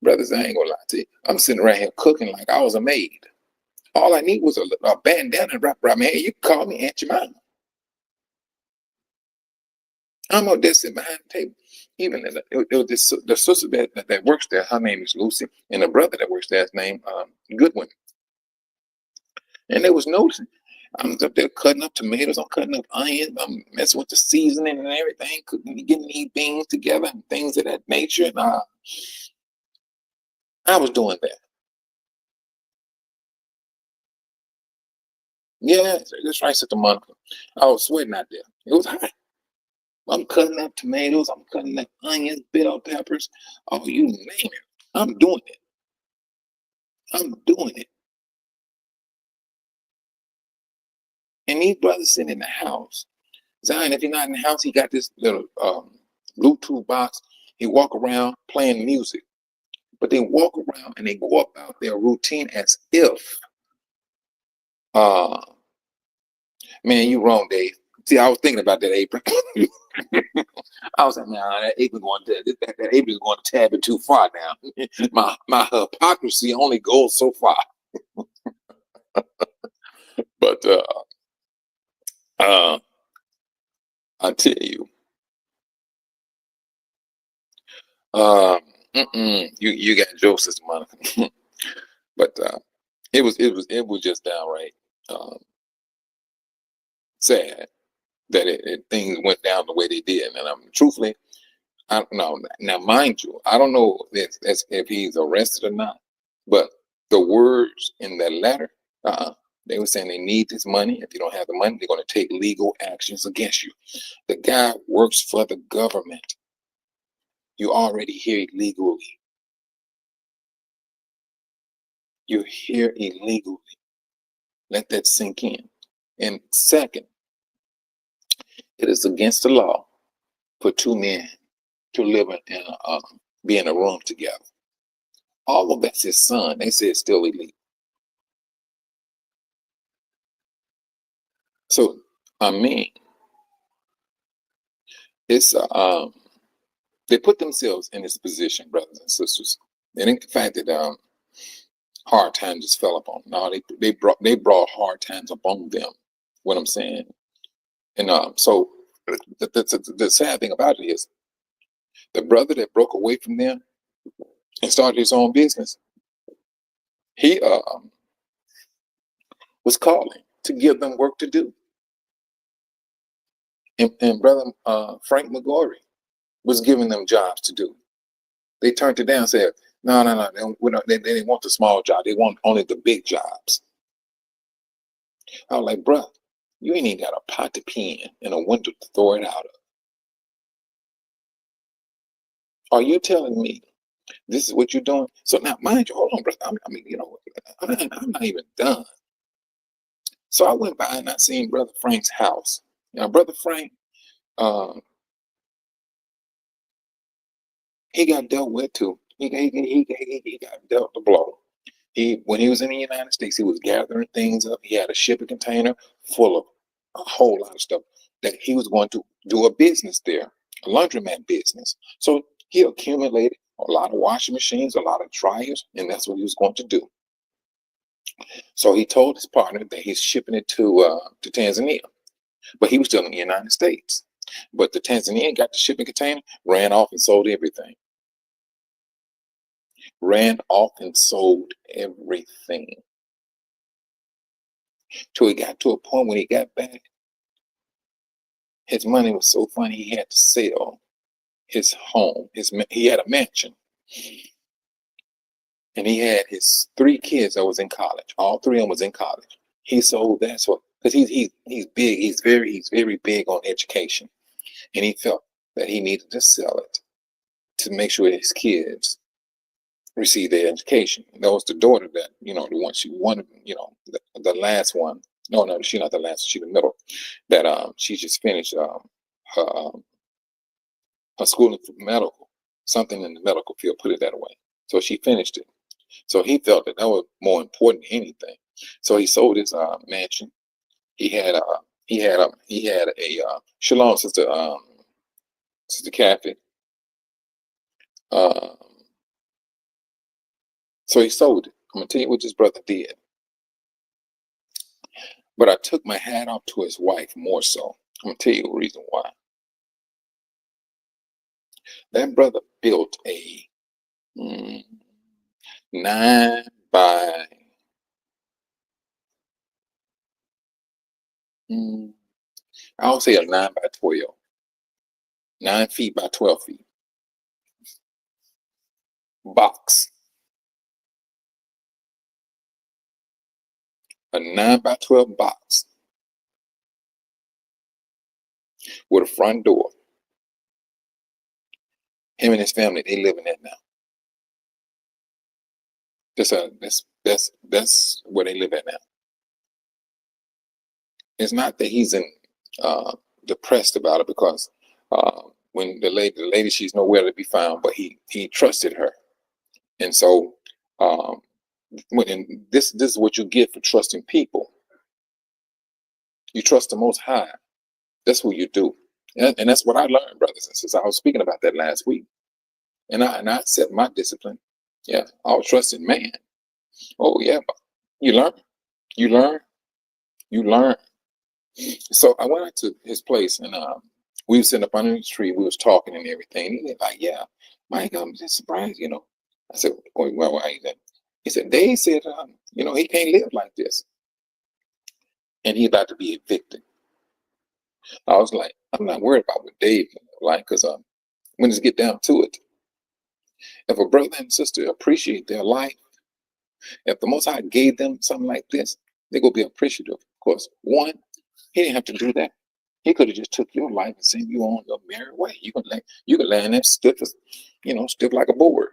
Brothers, I ain't gonna lie to you. I'm sitting around here cooking like I was a maid. All I need was a bandana wrapped around my head. You can call me Aunt Jemima. I'm up there sitting behind the table. Even it was the sister that works there, her name is Lucy, and the brother that works there is named Goodwin. And they was noticing. I'm up there cutting up tomatoes, I'm cutting up onions, I'm messing with the seasoning and everything, cooking, getting these beans together and things of that nature. And I was doing that. Yeah, that's right, Sister Monica. I was sweating out there. It was hot. I'm cutting up tomatoes, I'm cutting up onions, bell peppers. Oh, you name it. I'm doing it. I'm doing it. And these brothers sitting in the house. Zion, if you're not in the house, he got this little Bluetooth box. He walk around playing music. But they walk around and they go about their routine as if, man, you wrong, Dave. See, I was thinking about that apron. I was like, nah, that apron that apron is going to tab it too far now. my hypocrisy only goes so far. But I tell you, you got jokes, Sister Monica. But it was just downright sad that things went down the way they did. And truthfully, I don't know. Now, mind you, I don't know if he's arrested or not, but the words in that letter, they were saying they need this money. If you don't have the money, they're going to take legal actions against you. The guy works for the government. You already here illegally. You're here illegally. Let that sink in. And second, it is against the law for two men to live be in a room together. All of that's his son. They say it's still illegal. So, I mean, it's they put themselves in this position, brothers and sisters. It ain't the fact that hard times just fell upon them. No, they brought hard times upon them. What I'm saying, and so the sad thing about it is, the brother that broke away from them and started his own business, he was calling to give them work to do. And brother Frank McGorry was giving them jobs to do. They turned it down and said, no, they didn't want the small job. They want only the big jobs. I was like, bruh, you ain't even got a pot to pee in and a window to throw it out of. Are you telling me this is what you're doing? So now, mind you, hold on, brother. I'm not even done. So I went by and I seen Brother Frank's house. Now, Brother Frank, he got dealt with too. He got dealt the blow. When he was in the United States, he was gathering things up. He had a shipping container full of a whole lot of stuff that he was going to do a business there, a laundromat business. So he accumulated a lot of washing machines, a lot of dryers, and that's what he was going to do. So he told his partner that he's shipping it to Tanzania, but he was still in the United States. But the Tanzanian got the shipping container, ran off and sold everything. Ran off and sold everything. Till he got to a point when he got back, his money was so funny he had to sell his home. He had a mansion, and he had his 3 kids that was in college. All 3 of them was in college. He sold that so because he's big. He's very big on education, and he felt that he needed to sell it to make sure his kids receive their education. And that was the daughter that, the one she wanted, the last one. No, she's not the last. She's the middle. That she just finished her schooling for medical, something in the medical field. Put it that way. So she finished it. So he felt that was more important than anything. So he sold his mansion. He had a Shalom, Sister Kathy. So he sold it. I'm gonna tell you what this brother did. But I took my hat off to his wife more so. I'm gonna tell you the reason why. That brother built a 9 by I'll say a 9 by 12, 9 feet by 12 feet box. A 9 by 12 box with a front door. Him and his family, they live in that now. That's where they live at now. It's not that he's depressed about it, because when the lady, she's nowhere to be found, but he trusted her, and so this is what you get for trusting people. You trust the Most High. That's what you do, and that's what I learned, brothers and sisters. I was speaking about that last week, and I set my discipline. Yeah, I was trusting man. Oh yeah, but you learn. So I went out to his place, and we were sitting up under the tree. We was talking and everything. He was like, "Yeah, Mike, I'm just surprised, I said, "Well, why is that?" He said, "Dave said, he can't live like this, and he about to be evicted." I was like, "I'm not worried about what Dave like, because when it get down to it, if a brother and sister appreciate their life, if the Most High gave them something like this, they're gonna be appreciative. Of course, one, he didn't have to do that. He could have just took your life and sent you on your merry way. You could land there stiff like a board.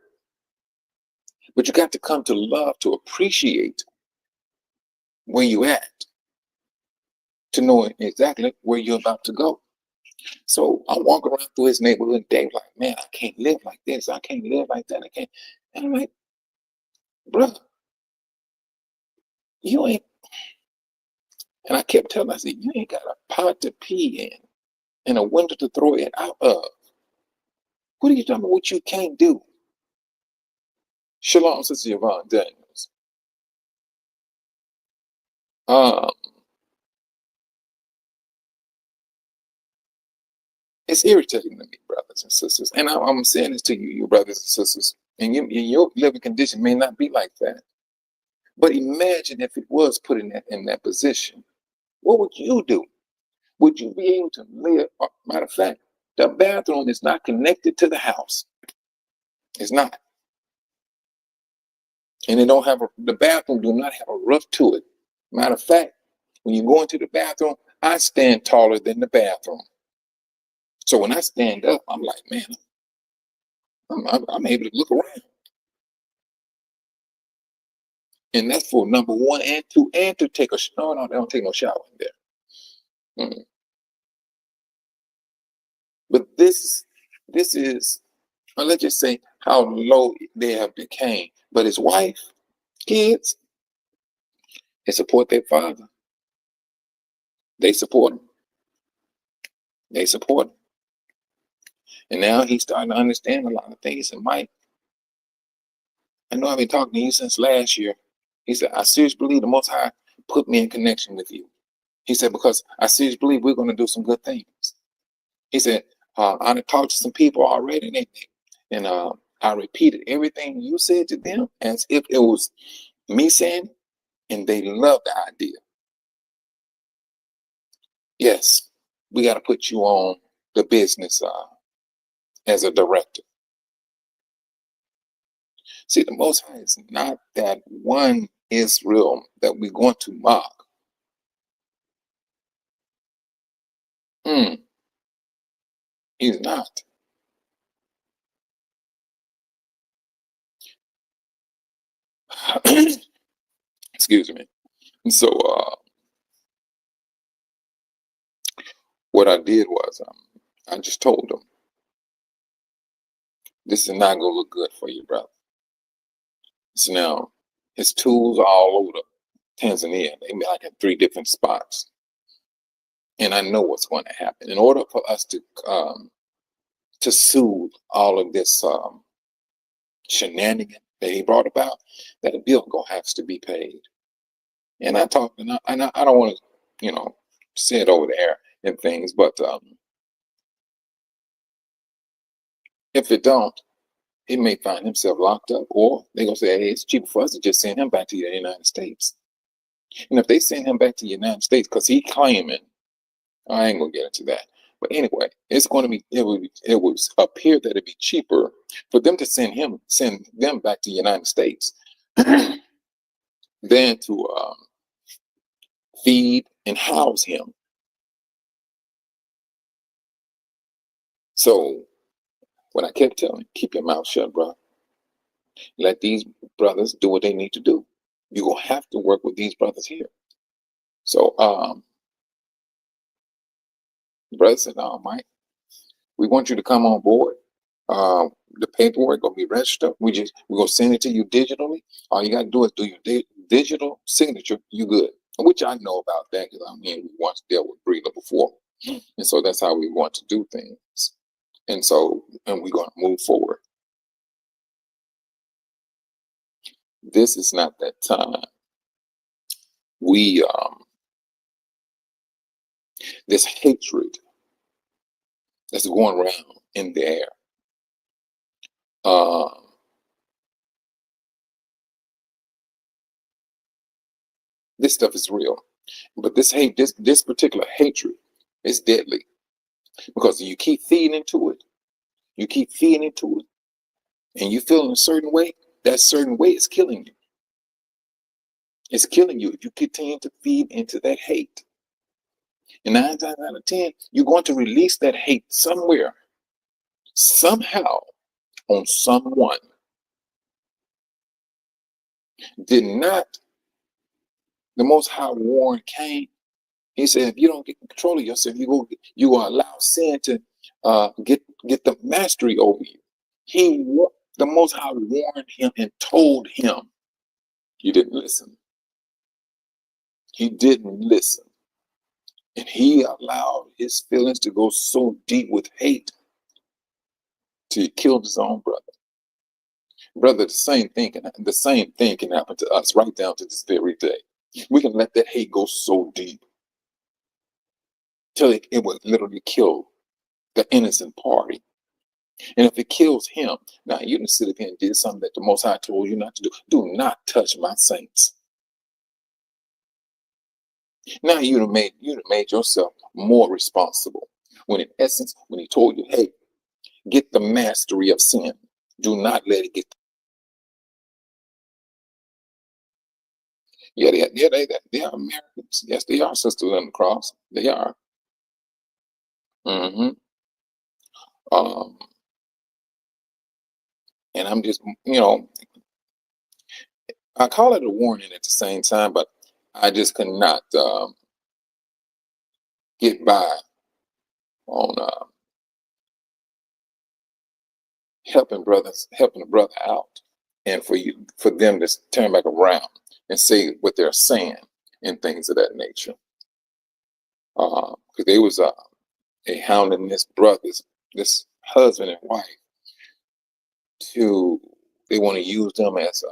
But you got to come to love, to appreciate where you at, to know exactly where you're about to go. So I'm walking around through his neighborhood, and Dave like, "Man, I can't live like this. I can't live like that. I can't." And I'm like, "Brother, you ain't." And I kept telling him, I said, "You ain't got a pot to pee in and a window to throw it out of. What are you talking about what you can't do?" Shalom, Sister Yvonne Daniels. It's irritating to me, brothers and sisters. And I'm saying this to you, your brothers and sisters. And your living condition may not be like that. But imagine if it was put in that position. What would you do? Would you be able to live? Matter of fact, the bathroom is not connected to the house. It's not. And the bathroom do not have a roof to it. Matter of fact, when you go into the bathroom, I stand taller than the bathroom. So when I stand up, I'm like, man, I'm able to look around. And that's for number one and two, and to take a shower. No, they don't take no shower in there. But this is, let's just say how low they have became. But his wife, kids, they support their father. They support him. They support him. And now he's starting to understand a lot of things. And Mike, I know I've been talking to you since last year. He said, I seriously believe the Most High put me in connection with you. He said, because I seriously believe we're going to do some good things. He said, I talked to some people already, and I repeated everything you said to them as if it was me saying, and they loved the idea. Yes, we got to put you on the business as a director. See, the Most High is not that one Israel that we're going to mock. He's not. Excuse me. And so what I did was I just told him, this is not going to look good for you, brother. So now his tools are all over Tanzania. They be like in 3 different spots. And I know what's going to happen. In order for us to soothe all of this shenanigan that he brought about, that a bill gonna have to be paid. And I talked, and I don't want to, say it over there and things, but if it don't, he may find himself locked up, or they're gonna say, hey, it's cheaper for us to just send him back to the United States. And if they send him back to the United States, because he claiming, I ain't gonna get into that. But anyway, it's going to be, it would appear that it'd be cheaper for them to send them back to the United States than to feed and house him. So what I kept telling him, keep your mouth shut, bro. Let these brothers do what they need to do. You're going to have to work with these brothers here. So the brother said, no, Mike, we want you to come on board. The paperwork gonna be registered. We're gonna send it to you digitally. All you gotta do is do your digital signature. You good. Which I know about that because we once dealt with Breeder before, and so that's how we want to do things. And we're gonna move forward. This is not that time. We this hatred that's going around in the air. This stuff is real, but this particular hatred is deadly because you keep feeding into it, and you feel in a certain way. That certain way is killing you. It's killing you if you continue to feed into that hate. And 9 times out of 10, you're going to release that hate somewhere, somehow, on someone. Did not the Most High warn Cain? He said, if you don't get control of yourself, you will allow sin to get the mastery over you. The Most High warned him and told him. He didn't listen. He didn't listen. And he allowed his feelings to go so deep with hate till he killed his own brother. Brother, the same thing can happen to us right down to this very day. We can let that hate go so deep till it would literally kill the innocent party. And if it kills him, now you didn't sit up here and did something that the Most High told you not to do. Do not touch my saints. Now you'd have made yourself more responsible. When in essence, when he told you, hey, get the mastery of sin. Do not let it get. Yeah, they are Americans. Yes, they are sisters on the cross. They are. And I'm just, I call it a warning at the same time, but I just could not get by on helping a brother out, and for them to turn back around and say what they're saying and things of that nature. Because they was a hounding this husband and wife they want to use them as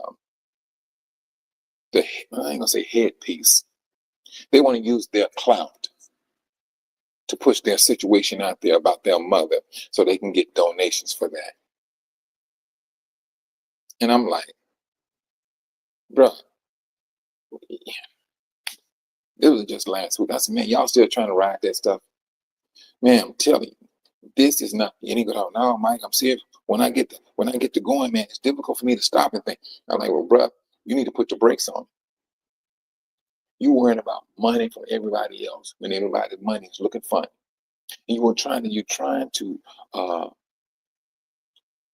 I ain't gonna say headpiece. They want to use their clout to push their situation out there about their mother so they can get donations for that. And I'm like, bro, it was just last week. I said, man, y'all still trying to ride that stuff? Man, I'm telling you, this is not any good. No, Mike, I'm serious. When I get to going, man, it's difficult for me to stop and think. I'm like, well, bruh, you need to put the brakes on. You worrying about money from everybody else when everybody's money is looking funny. And you're trying to uh,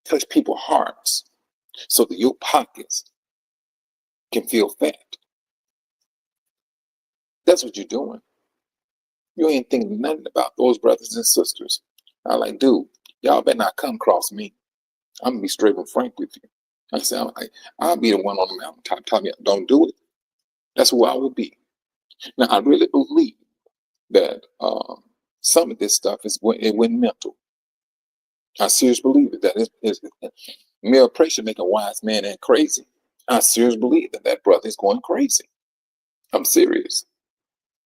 touch people's hearts so that your pockets can feel fat. That's what you're doing. You ain't thinking nothing about those brothers and sisters. I like, dude, y'all better not come across me. I'm gonna be straight and frank with you. I said, I'll be the one on the mountaintop telling you, don't do it. That's who I will be. Now, I really believe that some of this stuff it went mental. I seriously believe it. Mere pressure make a wise man and crazy. I seriously believe that brother is going crazy. I'm serious.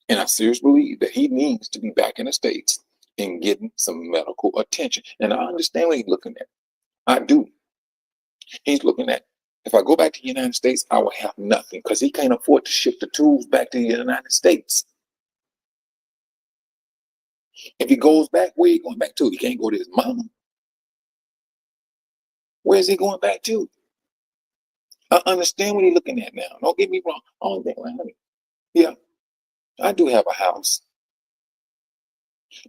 And I seriously believe that he needs to be back in the States and getting some medical attention. And I understand what he's looking at. I do. He's looking at, if I go back to the United States, I will have nothing because he can't afford to ship the tools back to the United States. If he goes back, where he going back to? He can't go to his mama. Where is he going back to? I understand what he's looking at now. Don't get me wrong. Only thing, honey, yeah, I do have a house,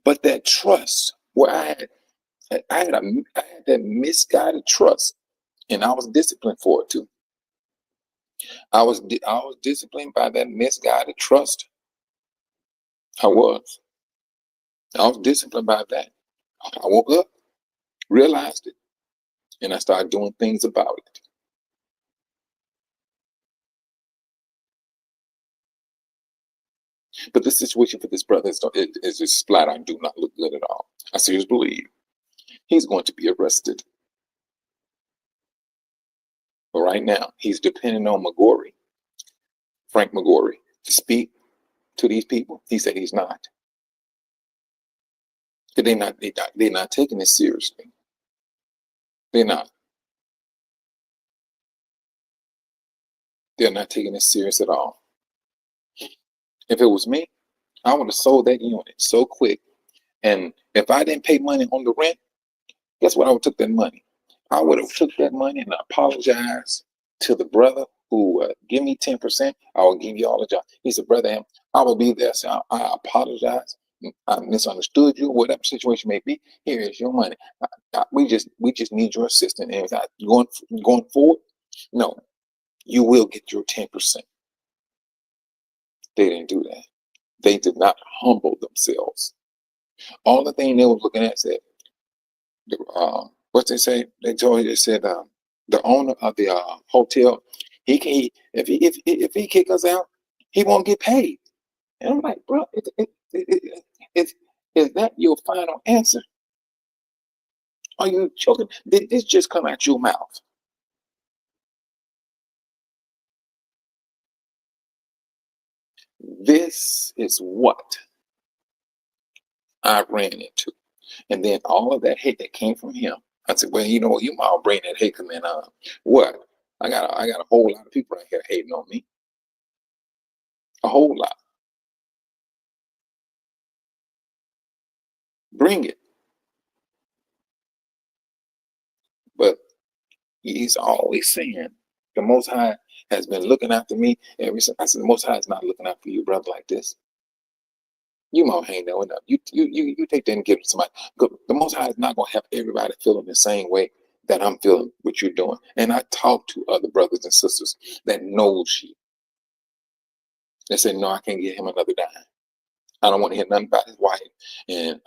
but that trust where I had that misguided trust, and I was disciplined for it too. I was disciplined by that misguided trust. I was. I was disciplined by that. I woke up, realized it, and I started doing things about it. But the situation for this brother is just flat out do not look good at all. I seriously believe he's going to be arrested. But right now, he's depending on Frank McGorry, to speak to these people. He said he's not. They're not taking this seriously. They're not. They're not taking it serious at all. If it was me, I would have sold that unit so quick. And if I didn't pay money on the rent, guess what? I would have took that money. I would have took that money and apologized to the brother who give me 10%. I will give you all the job. He said, brother, I will be there. So I apologize. I misunderstood you. Whatever situation may be, here is your money. We just need your assistance. And going forward, no, you will get your 10%. They didn't do that. They did not humble themselves. All the thing they was looking at said, what they say? They said the owner of the hotel, he can if he kick us out, he won't get paid. And I'm like, bro, is that your final answer? Are you joking? Did this just come out your mouth? This is what I ran into. And then all of that hate that came from him. I said, well, you know what, you might bring that hate come in. What? I got a whole lot of people out here hating on me. A whole lot. Bring it. But he's always saying the Most High has been looking after me ever since. I said, the Most High is not looking after you, brother, like this. You might hang that one up. You take that and give it to somebody. The Most High is not gonna have everybody feeling the same way that I'm feeling what you're doing. And I talk to other brothers and sisters that knows you. They say, no, I can't get him another dime. I don't want to hear nothing about his wife and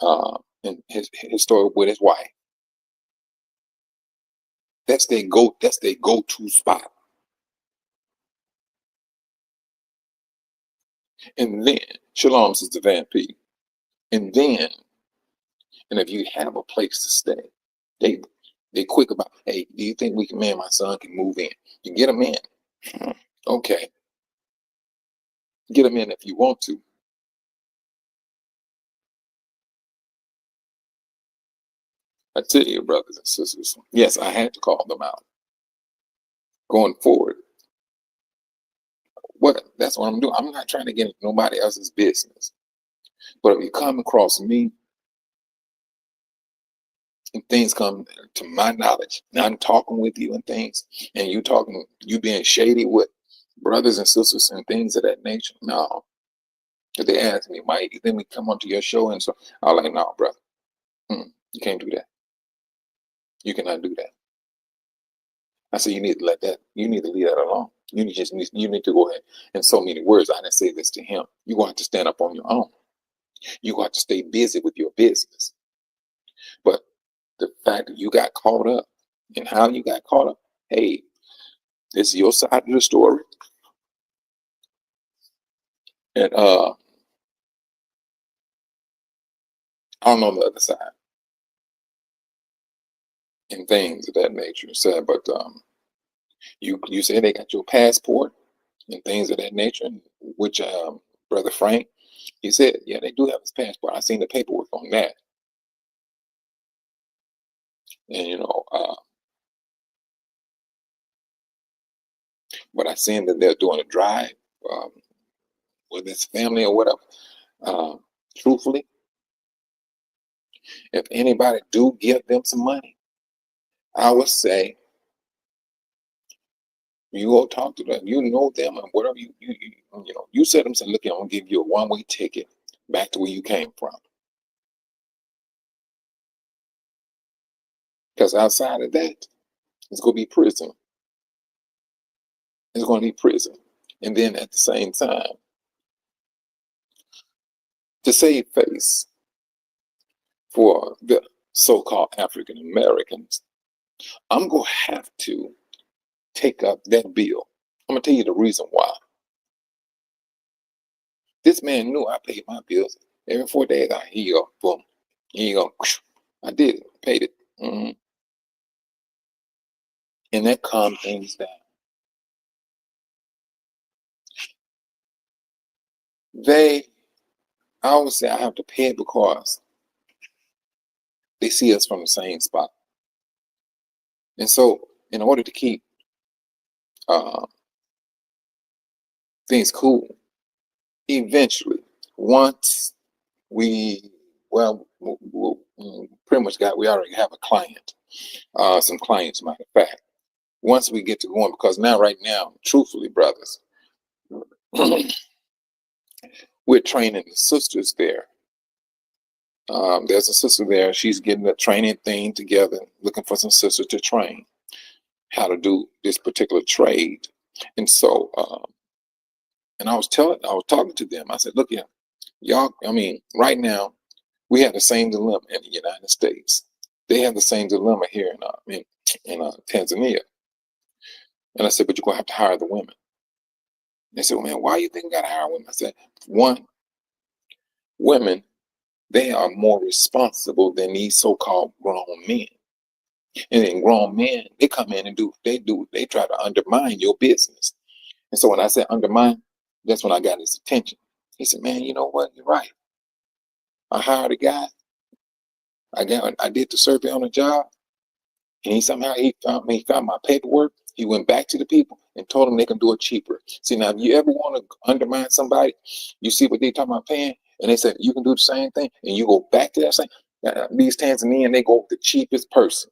his story with his wife. That's their go-to spot. And then, Shalom, Sister Van P. And if you have a place to stay, they quick about, hey, do you think me and my son can move in? You get them in. Okay. Get them in if you want to. I tell you, brothers and sisters, yes, I had to call them out. Going forward, that's what I'm doing. I'm not trying to get into nobody else's business. But if you come across me and things come to my knowledge. Now I'm talking with you and things, and you being shady with brothers and sisters and things of that nature. No, if they ask me, Mike, let me come onto your show, and so I'm like, no, brother, you can't do that. You cannot do that. I said, you need to let that. You need to leave that alone. You need to go ahead. In so many words, I didn't say this to him. You going to have to stand up on your own. You going to have to stay busy with your business. But the fact that you got caught up and how you got caught up, hey, this is your side of the story. And I don't know the other side and things of that nature. So, but you say they got your passport and things of that nature, which Brother Frank, he said, yeah, they do have his passport. I seen the paperwork on that. And but I seen that they're doing a drive um, with his family or whatever. Truthfully, if anybody do give them some money, I would say you go talk to them. You know them and whatever you said them. Say, look, I'm gonna give you a one-way ticket back to where you came from. Because outside of that, it's gonna be prison. It's gonna be prison. And then at the same time, to save face for the so-called African Americans, I'm gonna have to take up that bill. I'm gonna tell you the reason why. This man knew I paid my bills every 4 days. Here you go, boom. Here you go. I did it, paid it. And that calmed things down. I always say I have to pay it because they see us from the same spot. And so, in order to keep uh, things cool, eventually, once we, pretty much we already have a client, some clients, matter of fact. Once we get to going, because right now, truthfully, brothers, we're training the sisters there. There's a sister there. She's getting a training thing together, looking for some sisters to train how to do this particular trade. And so, and I was talking to them. I said, look, y'all, I mean, right now, we have the same dilemma in the United States. They have the same dilemma here in Tanzania. And I said, but you're going to have to hire the women. They said, well, man, why do you think we got to hire women? I said, one, women, they are more responsible than these so-called grown men. And then grown men, they come in and they try to undermine your business. And so when I said undermine, that's when I got his attention. He said, man, you know what? You're right. I hired a guy. I did the survey on the job. And he found my paperwork. He went back to the people and told them they can do it cheaper. See, now, if you ever want to undermine somebody, you see what they talking about paying, and they said you can do the same thing, and you go back to that same. These Tanzanians, they go with the cheapest person.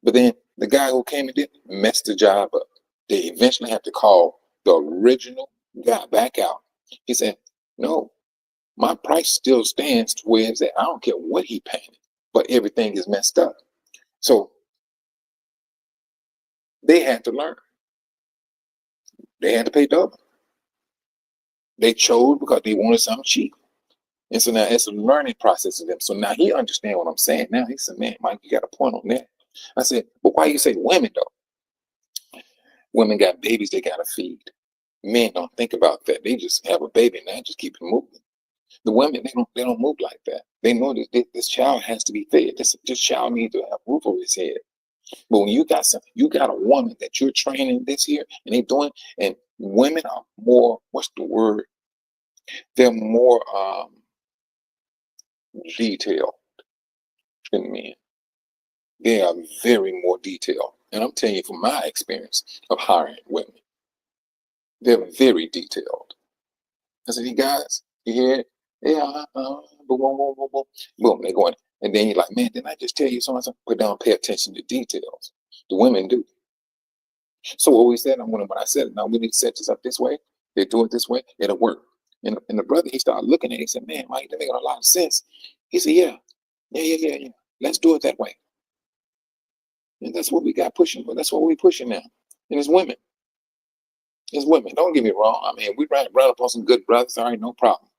But then the guy who came and did messed the job up. They eventually have to call the original guy back out. He said, no, my price still stands to where it's at. I don't care what he paid, but everything is messed up. So they had to learn. They had to pay double. They chose because they wanted something cheap. And so now it's a learning process of them. So now he understands what I'm saying. Now he said, man, Mike, you got a point on that. I said, but why you say women though? Women got babies they gotta feed. Men don't think about that. They just have a baby and they just keep it moving. The women, they don't move like that. They know that this child has to be fed. This child needs to have a roof over his head. But when you got a woman that you're training this here, and they doing, and women are more, what's the word? They're more detailed than men. They are very more detailed. And I'm telling you from my experience of hiring women, they're very detailed. I said, you guys, you hear it? Yeah, boom, boom, boom, boom, boom. Boom, they're going. And then you're like, man, didn't I just tell you so and so? But don't pay attention to details. The women do. So what we said, when I said, now we need to set this up this way, they do it this way, it'll work. And the brother, he started looking at it, he said, man, Mike, that makes a lot of sense. He said, yeah. Let's do it that way. And that's what we got pushing, but that's what we're pushing now. And it's women. It's women. Don't get me wrong. I mean, we run up on some good brothers, all right, no problem.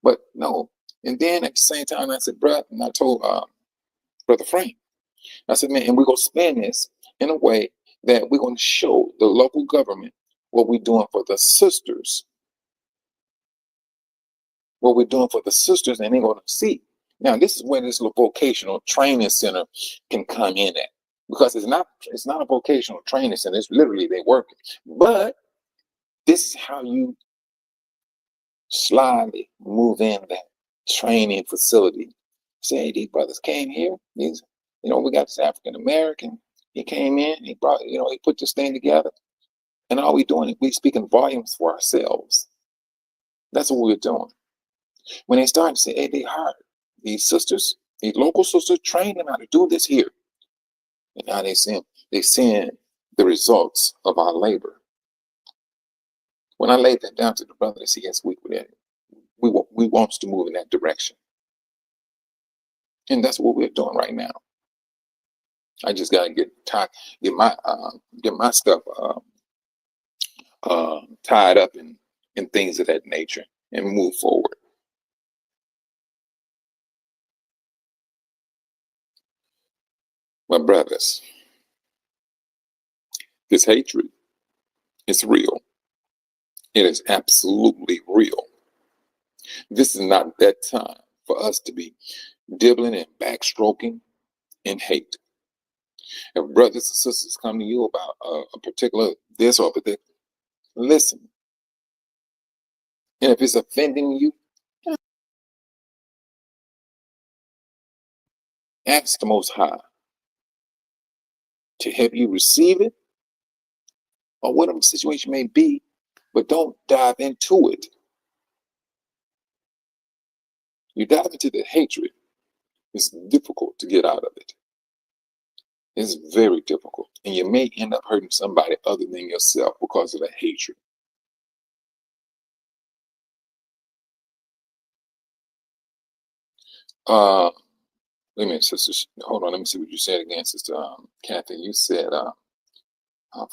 But no. And then at the same time, I said, brother, and I told Brother Frank, I said, man, and we're going to spend this in a way that we're going to show the local government what we're doing for the sisters. What we're doing for the sisters, and they're going to see. Now, this is where this little vocational training center can come in at. Because it's not a vocational training center. It's literally they working. But this is how you slyly move in that training facility. Say, hey, these brothers came here. These, we got this African American. He came in. He brought, he put this thing together. And all we're doing is we speaking volumes for ourselves. That's what we're doing. When they start to say, hey, they hired these sisters, these local sisters, train them how to do this here. And now they seeing the results of our labor. When I laid that down to the brother, they said, yes, we want us to move in that direction. And that's what we're doing right now. I just got to get my stuff tied up in things of that nature and move forward. My brothers, this hatred is real. It is absolutely real. This is not that time for us to be dibbling and backstroking in hate. If brothers and sisters come to you about a particular this or that, listen. And if it's offending you, ask the Most High to help you receive it, or whatever the situation may be, but don't dive into it. You dive into the hatred, it's difficult to get out of it. It's very difficult. And you may end up hurting somebody other than yourself because of the hatred. Wait a minute, sister. Hold on, let me see what you said again, Sister Kathy. You said, how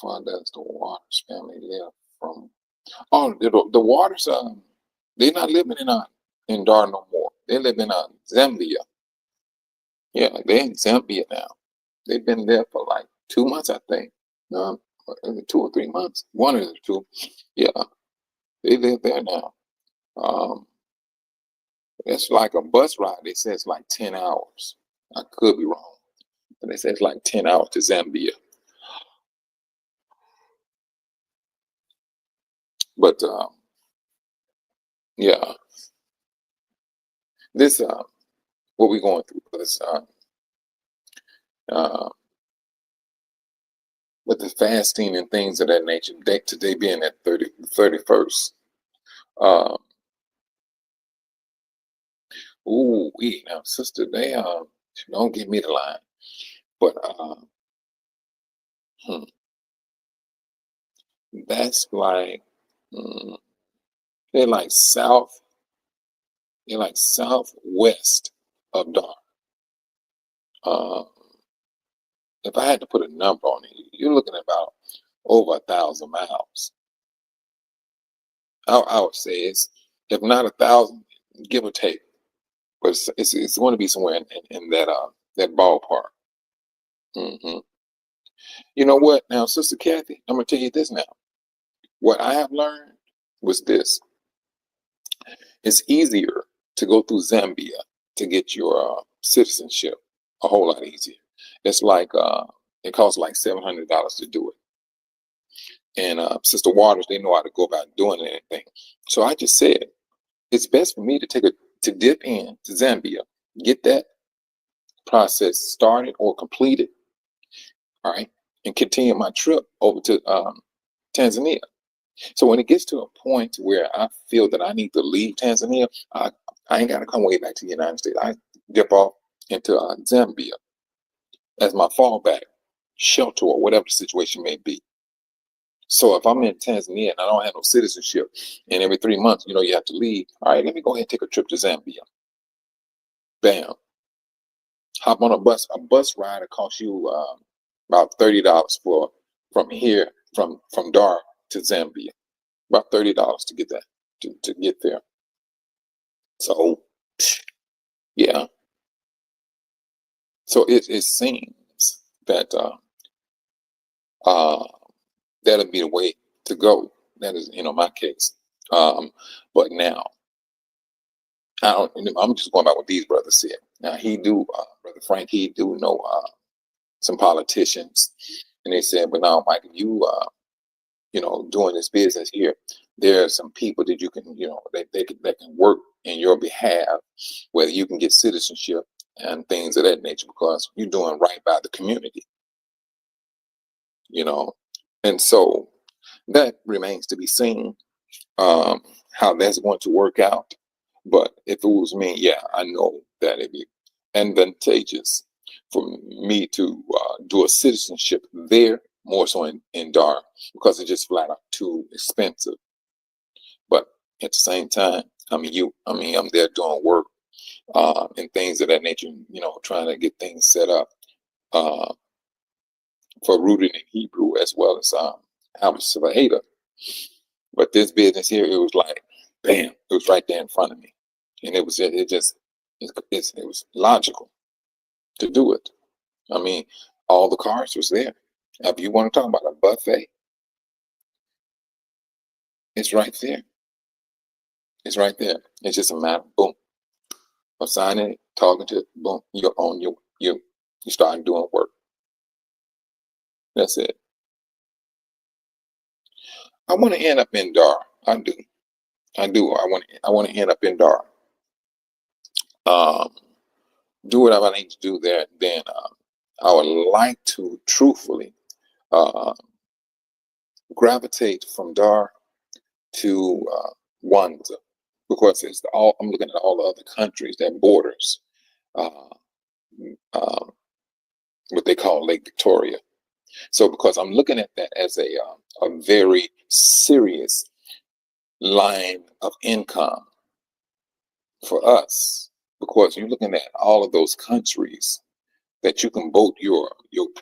far does the Waters family live from? Oh, the Waters, they're not living in Dar no more. They live in Zambia. Yeah, they're in Zambia now. They've been there for like 2 months, I think. 2 or 3 months. One of the two. Yeah, they live there now. It's like a bus ride. They say it's like 10 hours. I could be wrong. But they say it's like 10 hours to Zambia. But yeah, this what we're going through. This with the fasting and things of that nature. Today being that 31st. Now, sister, they don't give me the line, but that's like they're like southwest of Dar. If I had to put a number on it, you're looking at about over 1,000 miles. I would say it's, if not 1,000, give or take, but it's going to be somewhere in that ballpark. You know what? Now, Sister Kathy, I'm going to tell you this now. What I have learned was this. It's easier to go through Zambia to get your citizenship, a whole lot easier. It's like, it costs like $700 to do it. And Sister Waters, they know how to go about doing anything. So I just said, it's best for me to dip in to Zambia, get that process started or completed, all right, and continue my trip over to Tanzania. So when it gets to a point where I feel that I need to leave Tanzania, I ain't got to come way back to the United States. I dip off into Zambia as my fallback shelter or whatever the situation may be. So if I'm in Tanzania and I don't have no citizenship, and every 3 months, you have to leave, all right, let me go ahead and take a trip to Zambia. Bam. Hop on a bus. A bus ride will cost you about $30 from Dar to Zambia. About $30 to get that to get there. So yeah. So it seems that that'll be the way to go. That is, my case. But now I'm just going by what these brothers said. Now Brother Frank, he do know some politicians, and they said, but now, Mike, if you doing this business here, there are some people that you can, that can work in your behalf, whether you can get citizenship and things of that nature, because you're doing right by the community, and so that remains to be seen, how that's going to work out. But if it was me, yeah, I know that it'd be advantageous for me to do a citizenship there, more so in Dar, because it's just flat out too expensive. But at the same time, I'm there doing work and things of that nature, trying to get things set up for Rooted in Hebrew, as well as Amos Savaheda. But this business here, it was like, bam, it was right there in front of me. And it was logical to do it. I mean, all the cars was there. If you want to talk about a buffet, it's right there. It's right there. It's just a matter of boom, of signing it, talking to it, boom, you're on you start doing work. That's it. I want to end up in Dar. I do. I want to end up in Dar. Do whatever I need to do there. Then I would like to truthfully gravitate from Dar to Wanza, because I'm looking at all the other countries that borders what they call Lake Victoria. So because I'm looking at that as a very serious line of income for us, because you're looking at all of those countries that you can boat your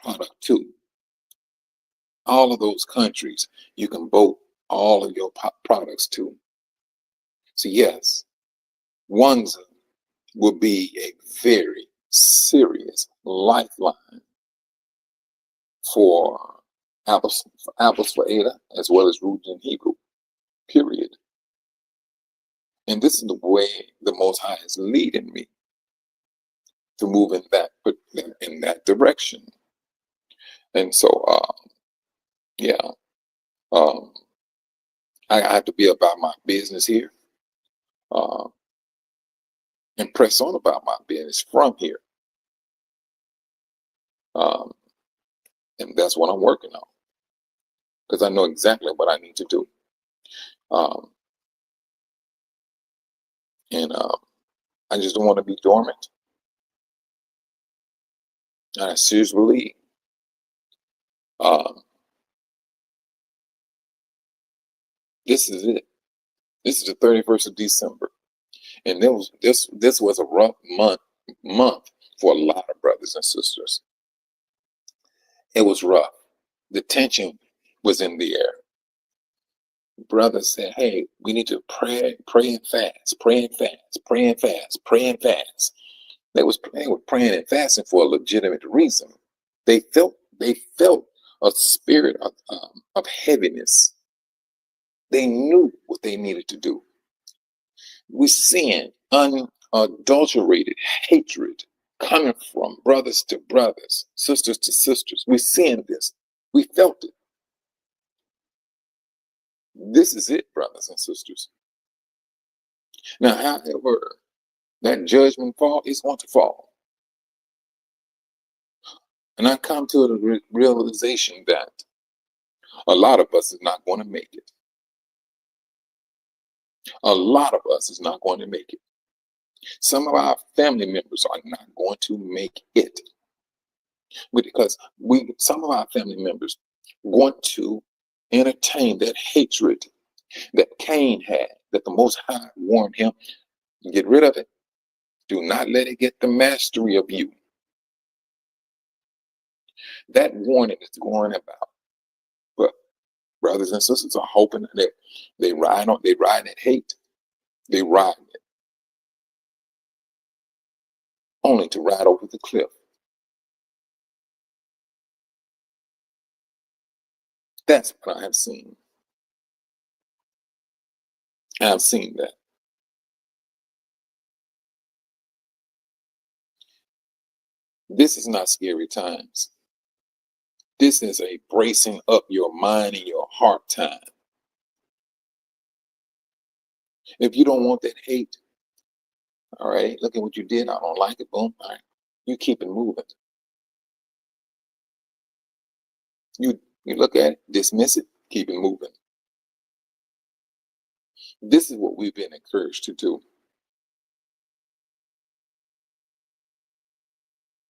product to. All of those countries you can boat all of your products to. So yes, Wanza will be a very serious lifeline for Apples for Ada, as well as Rooted in Hebrew, period. And this is the way the Most High is leading me to move in that direction. And so, yeah, I have to be about my business here, and press on about my business from here. And that's what I'm working on, because I know exactly what I need to do. And I just don't want to be dormant. And I seriously believe this is it. This is the 31st of December. And this was a rough month for a lot of brothers and sisters. It was rough. The tension was in the air. Brothers said, hey, we need to pray and fast, pray and fast, pray and fast, pray and fast. They were praying and fasting for a legitimate reason. They felt a spirit of heaviness. They knew what they needed to do. We seeing unadulterated hatred coming from brothers to brothers, sisters to sisters. We're seeing this. We felt it. This is it, brothers and sisters. Now, however that judgment fall is going to fall. And I come to the realization that a lot of us is not going to make it. A lot of us is not going to make it. Some of our family members are not going to make it because some of our family members want to entertain that hatred that Cain had, that the Most High warned him, get rid of it. Do not let it get the mastery of you. That warning is going about. But brothers and sisters are hoping that they ride that hate. They ride it only to ride over the cliff. That's what I have seen. I have seen that. This is not scary times. This is a bracing up your mind and your heart time. If you don't want that hate, all right, look at what you did. I don't like it. Boom. All right. You keep it moving. You look at it, dismiss it, keep it moving. This is what we've been encouraged to do.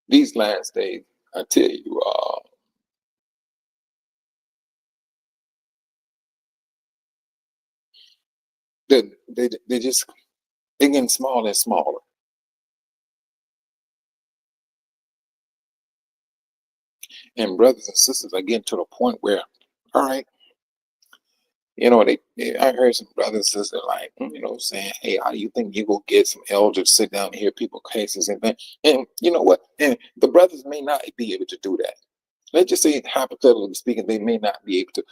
These last days, I tell you, they're getting smaller and smaller. And brothers and sisters are getting to the point where, all right, I heard some brothers and sisters like, saying, hey, how do you think you go get some elders to sit down and hear people cases and that? And you know what? And the brothers may not be able to do that. Let's just say, hypothetically speaking, they may not be able to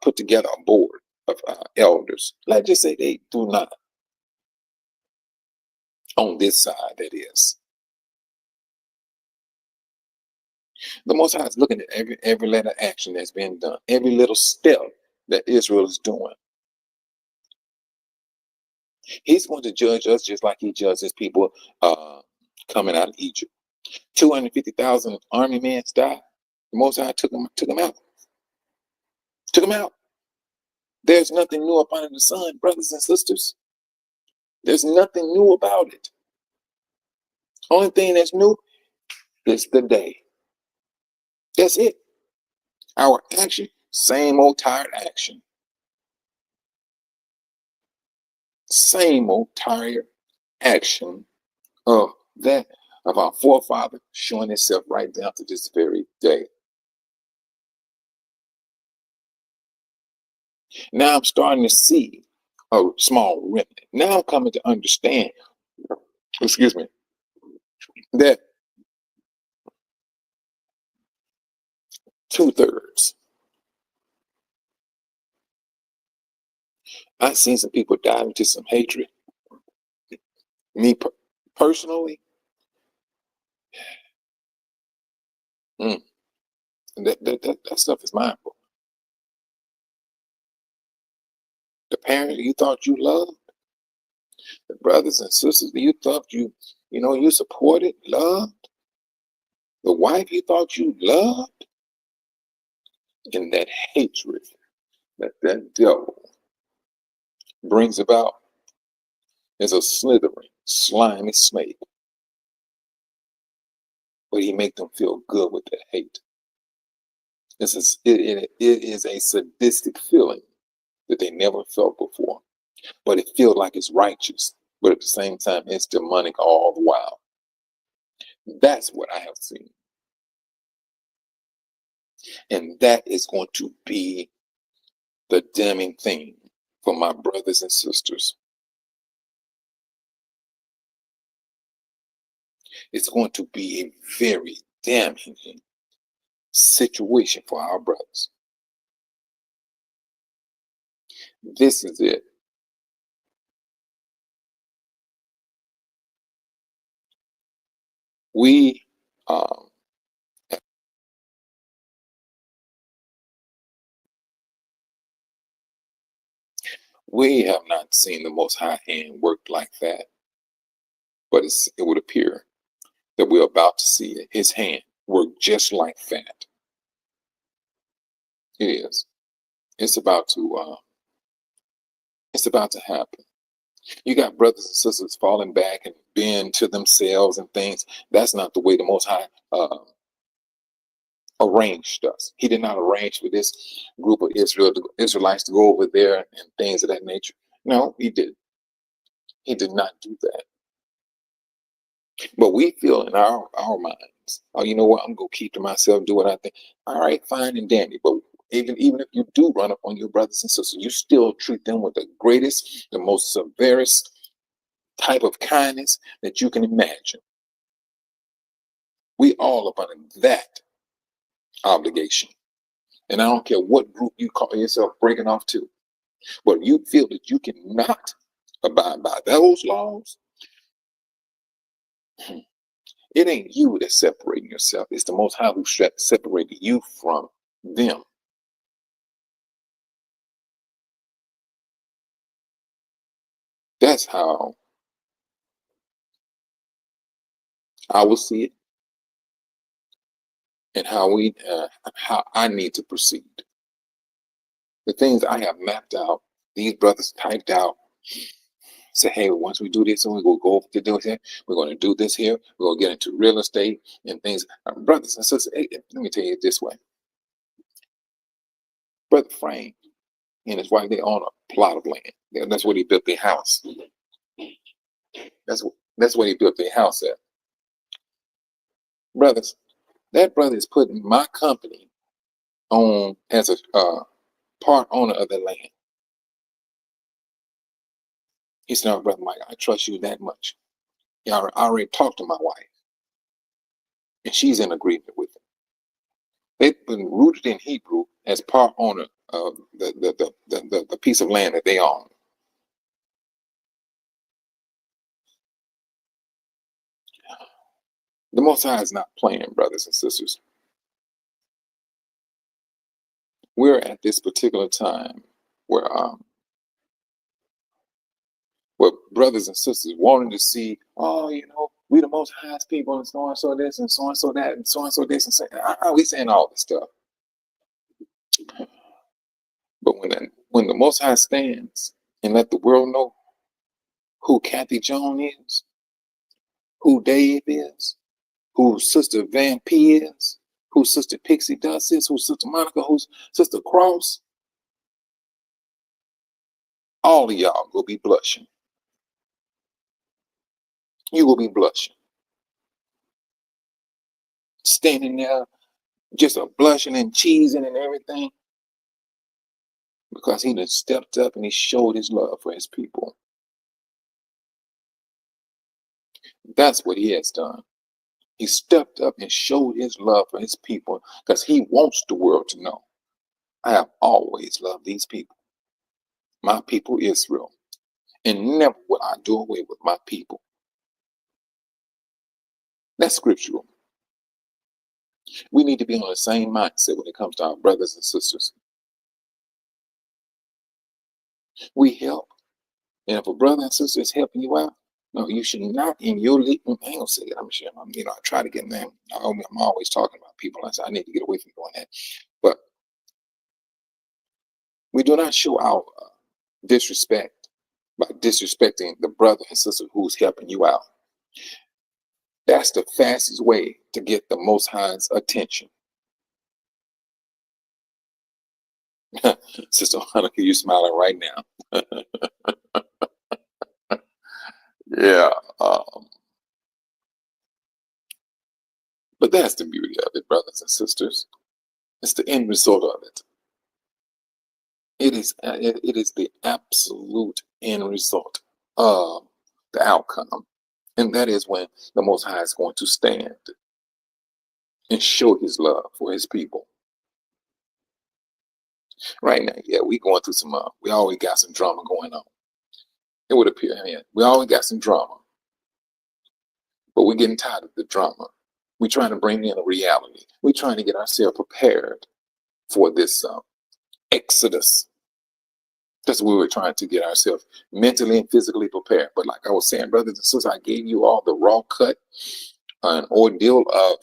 put together a board of elders. Let's just say they do not. On this side, that is. The Most High is looking at every letter action that's being done, every little step that Israel is doing. He's going to judge us just like he judges people coming out of Egypt. 250,000 army men died. The Most High took them out. Took them out. There's nothing new up under the sun, brothers and sisters. There's nothing new about it. Only thing that's new is the day. That's it. Our action, same old tired action. Same old tired action of our forefather showing itself right down to this very day. Now I'm starting to see a small remnant. Now I'm coming to understand, that 2/3. I've seen some people dive into some hatred. Me personally, that stuff is mindful. The parents you thought you loved, the brothers and sisters that you thought you supported, loved, the wife you thought you loved, and that hatred that devil brings about is a slithering, slimy snake. But he make them feel good with that hate. It is a sadistic feeling that they never felt before. But it feels like it's righteous. But at the same time, it's demonic all the while. That's what I have seen. And that is going to be the damning thing for my brothers and sisters. It's going to be a very damning situation for our brothers. This is it. We have not seen the Most High hand work like that, but it would appear that we're about to see his hand work just like that. It is. It's about to happen. You got brothers and sisters falling back and being to themselves and things. That's not the way the Most High arranged us. He did not arrange for this group of Israelites to go over there and things of that nature. No, he did. He did not do that. But we feel in our minds, oh, you know what? I'm gonna keep to myself, do what I think. All right, fine and dandy. But even if you do run up on your brothers and sisters, you still treat them with the greatest, the most severest type of kindness that you can imagine. We all up under that obligation. And I don't care what group you call yourself breaking off to, but you feel that you cannot abide by those laws, it ain't you that's separating yourself. It's the Most High who separated you from them. That's how I will see it, and how I need to proceed. The things I have mapped out, these brothers typed out. Say, hey, once we do this, and we will go over to do here, we're going to do this here. We're going to get into real estate and things. Brothers and sisters, hey, let me tell you this way. Brother Frank and his wife, they own a plot of land. That's where he built their house. That's where he built their house at. Brothers, that brother is putting my company on as a part owner of the land. He said, "Oh, Brother Mike, I trust you that much. Yeah, I already talked to my wife, and she's in agreement with it. They've been rooted in Hebrew as part owner of the piece of land that they own." The Most High is not playing, brothers and sisters. We're at this particular time where brothers and sisters wanting to see, oh, you know, we the Most Highest people, and so and so this, and so and so that, and so and so this, and so we saying all this stuff. But when the Most High stands and let the world know who Kathy Jones is, who Dave is, who Sister Van P is, who Sister Pixie Dust is, who Sister Monica, who's Sister Cross, all of y'all will be blushing. You will be blushing. Standing there just a blushing and cheesing and everything, because he done stepped up and he showed his love for his people. That's what he has done. He stepped up and showed his love for his people because he wants the world to know, I have always loved these people, my people Israel, and never will I do away with my people. That's scriptural. We need to be on the same mindset when it comes to our brothers and sisters. We help. And if a brother and sister is helping you out, no, you should not in your league. I ain't gonna say it. I'm sure. I try to get them. I'm always talking about people. I say I need to get away from doing that. But we do not show our disrespect by disrespecting the brother and sister who's helping you out. That's the fastest way to get the Most High's attention. Sister Hanukkah, you smiling right now. Yeah. But that's the beauty of it, brothers and sisters. It's the end result of it. It is the absolute end result of the outcome. And that is when the Most High is going to stand and show his love for his people. Right now, yeah, we going through some, we always got some drama going on. It would appear, we always got some drama. But we're getting tired of the drama. We're trying to bring in a reality. We're trying to get ourselves prepared for this exodus. That's what we were trying to get ourselves mentally and physically prepared. But like I was saying, brothers and sisters, I gave you all the raw cut, an ordeal of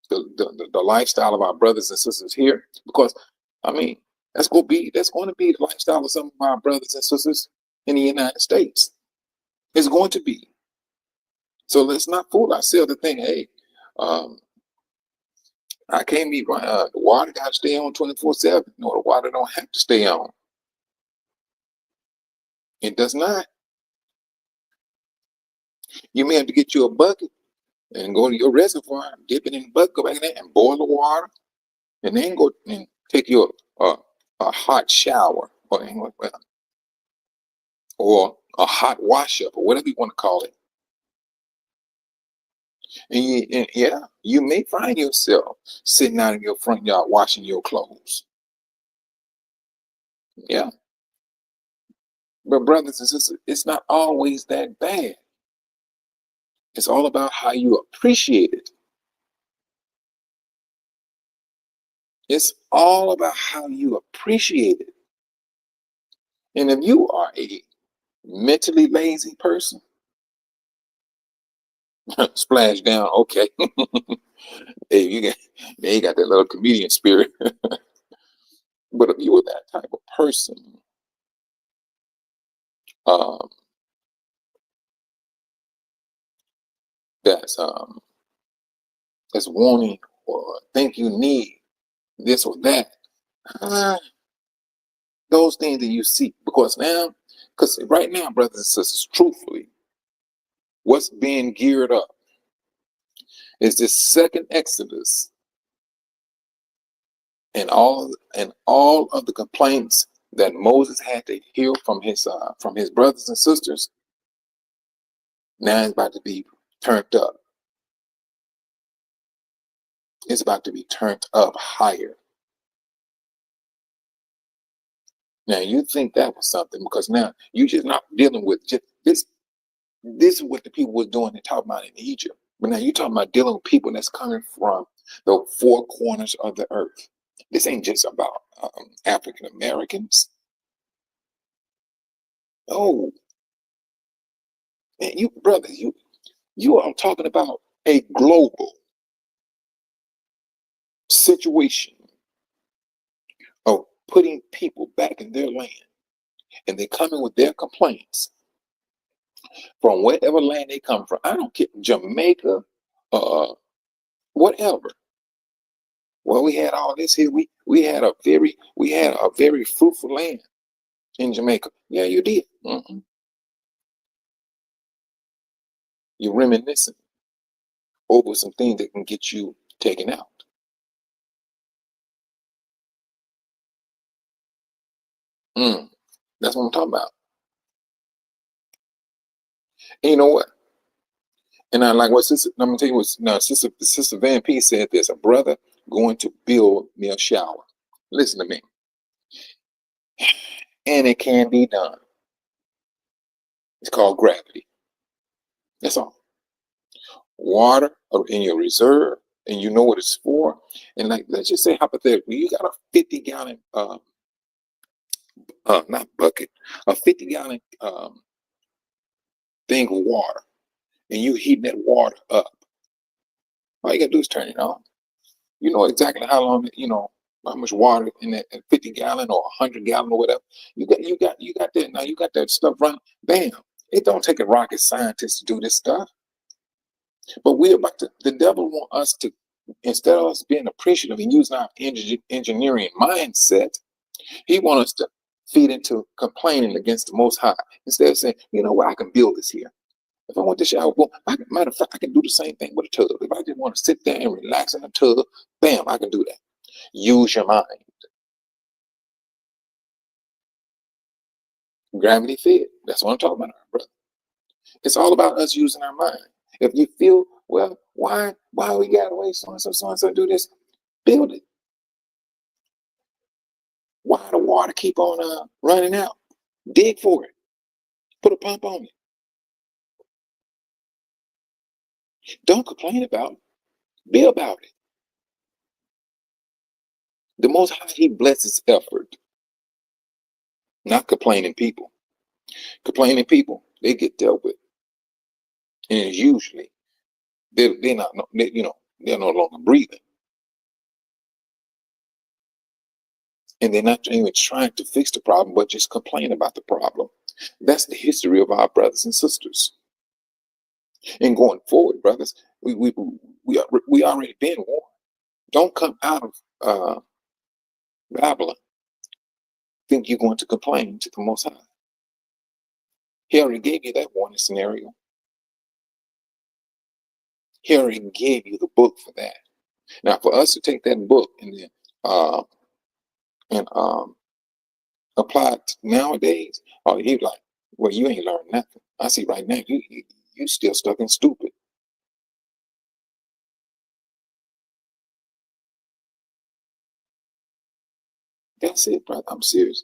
the lifestyle of our brothers and sisters here, because that's going to be the lifestyle of some of our brothers and sisters in the United States. It's going to be. So let's not fool ourselves to think, hey, um, I can't be the water got to stay on 24/7. No, the water don't have to stay on. It does not. You may have to get you a bucket and go to your reservoir, dip it in the bucket, go back in there and boil the water, and then go and take your a hot shower or a hot wash up or whatever you want to call it. And yeah, you may find yourself sitting out in your front yard washing your clothes. Yeah. But brothers and sisters, it's not always that bad. It's all about how you appreciate it. It's all about how you appreciate it. And if you are a mentally lazy person, splash down, okay. Hey, you got that little comedian spirit. But if you were that type of person, um, that's um, that's wanting or think you need this or that, uh, those things that you seek, because right now, brothers and sisters, truthfully, what's being geared up is this second Exodus, and all of the complaints that Moses had to hear from his brothers and sisters. Now it's about to be turned up. It's about to be turned up higher. Now you think that was something because now you just not dealing with just this. This is what the people were doing and talking about in Egypt. But now you're talking about dealing with people that's coming from the four corners of the earth. This ain't just about African Americans. Oh, man, you brothers, you are talking about a global situation of putting people back in their land, and they're coming with their complaints from whatever land they come from. I don't care, Jamaica, uh, whatever. Well, we had all this here. We had a very fruitful land in Jamaica. Yeah, you did. You're reminiscing over some things that can get you taken out. That's what I'm talking about. And you know what? And I like what sister. I'm gonna tell you what. Now, sister Van P said there's a brother going to build me a shower. Listen to me, and it can be done. It's called gravity. That's all. Water in your reserve, and you know what it's for. And like, let's just say hypothetically, you got a 50-gallon, not bucket, a 50-gallon thing of water, and you heating that water up. All you gotta do is turn it on. You know exactly how long, how much water in that 50-gallon or 100-gallon or whatever. You got that now. You got that stuff running. Bam! It don't take a rocket scientist to do this stuff. But we're about to. The devil want us to, instead of us being appreciative and using our engineering mindset, he wants us to feed into complaining against the Most High instead of saying, you know what, I can build this here. If I want to shower, well, matter of fact, I can do the same thing with a tub. If I just want to sit there and relax in a tub, bam, I can do that. Use your mind. Gravity fed. That's what I'm talking about, brother. It's all about us using our mind. If you feel, well, why we got away so and so do this, build it. Why the water keep on running out? Dig for it. Put a pump on it. Don't complain about it. Be about it. The Most High, He blesses effort, not complaining people. Complaining people, they get dealt with, and it's usually they're not, they're no longer breathing. And they're not even trying to fix the problem, but just complain about the problem. That's the history of our brothers and sisters. And going forward, brothers, we already been warned. Don't come out of Babylon think you're going to complain to the Most High. He already gave you that warning scenario. He already gave you the book for that. Now, for us to take that book and then apply it nowadays, oh, you like, well, you ain't learned nothing. I see right now you still stuck in stupid. That's it, brother. I'm serious.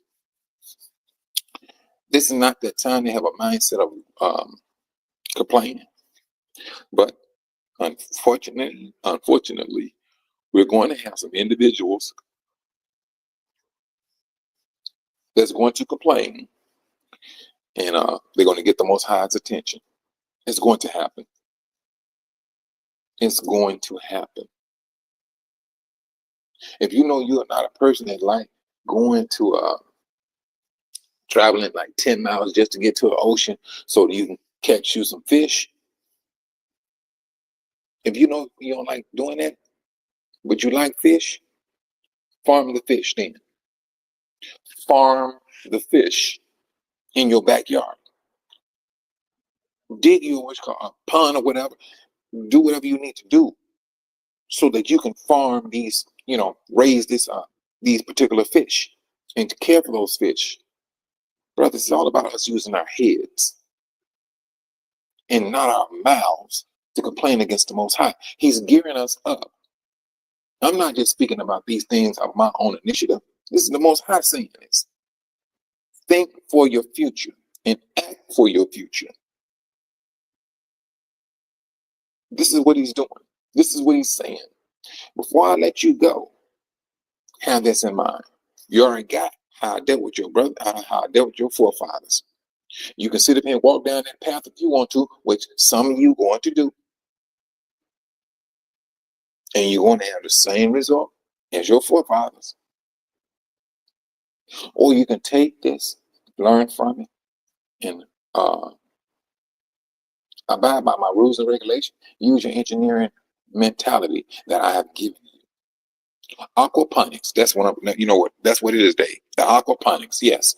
This is not that time to have a mindset of complaining. But unfortunately, we're going to have some individuals that's going to complain, and they're going to get the Most High's attention. It's going to happen. It's going to happen. If you know you're not a person that like going to traveling like 10 miles just to get to the ocean so that you can catch you some fish. If you know you don't like doing that, but you like fish, farm the fish then. Farm the fish in your backyard. Dig you what's called a pond or whatever. Do whatever you need to do so that you can farm these, raise these particular fish and to care for those fish. Brothers, it's all about us using our heads and not our mouths to complain against the Most High. He's gearing us up. I'm not just speaking about these things of my own initiative. This is the Most High saying this. Think for your future and act for your future. This is what he's doing. This is what he's saying. Before I let you go, have this in mind. You already got how I dealt with your brother, how I dealt with your forefathers. You can sit up here and walk down that path if you want to, which some of you going to do. And you're going to have the same result as your forefathers. Or you can take this, learn from it, and abide by my rules and regulations. Use your engineering mentality that I have given you. Aquaponics, that's that's what it is, Dave. The aquaponics, yes.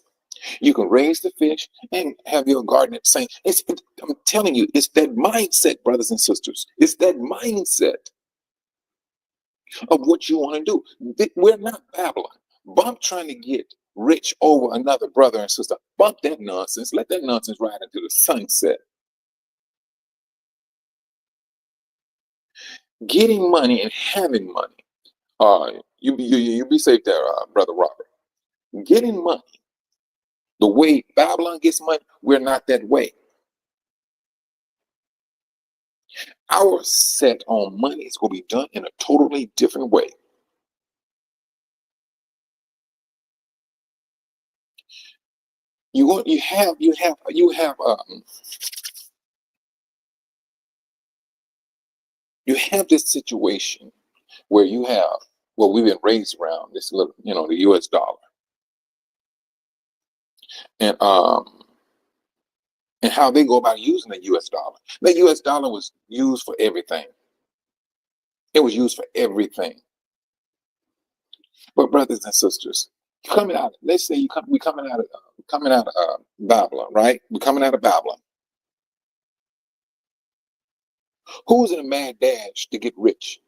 You can raise the fish and have your garden at the same. I'm telling you, it's that mindset, brothers and sisters. It's that mindset of what you want to do. We're not Babylon. Bump trying to get rich over another brother and sister. Bump that nonsense. Let that nonsense ride into the sunset. Getting money and having money. You be safe there, Brother Robert. Getting money. The way Babylon gets money, we're not that way. Our set on money is going to be done in a totally different way. You have this situation where we've been raised around this little, the US dollar. And how they go about using the US dollar. The US dollar was used for everything. It was used for everything. But brothers and sisters, let's say we're coming out of Babylon, right? We're coming out of Babylon. Who's in a mad dash to get rich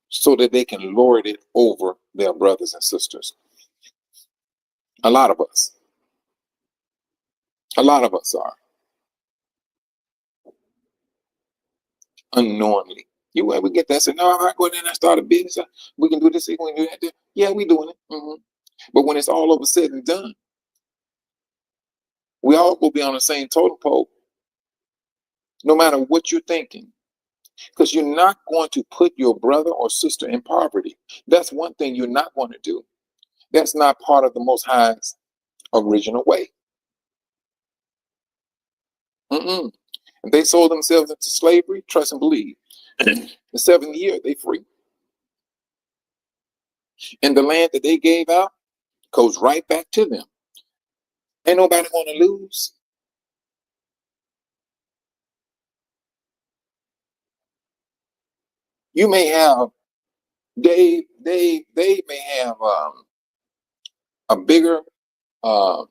so that they can lord it over their brothers and sisters? A lot of us. A lot of us are. Unknowingly. We get that. Say, no, I go in there and I start a business. We can do this. We can do that. Yeah, we doing it. But when it's all over said and done, we all will be on the same totem pole, no matter what you're thinking. Because you're not going to put your brother or sister in poverty. That's one thing you're not going to do. That's not part of the Most High's original way. If they sold themselves into slavery, trust and believe. The 7th year, they free. And the land that they gave out, Goes right back to them. Ain't nobody going to lose. You may have they may have a bigger uh,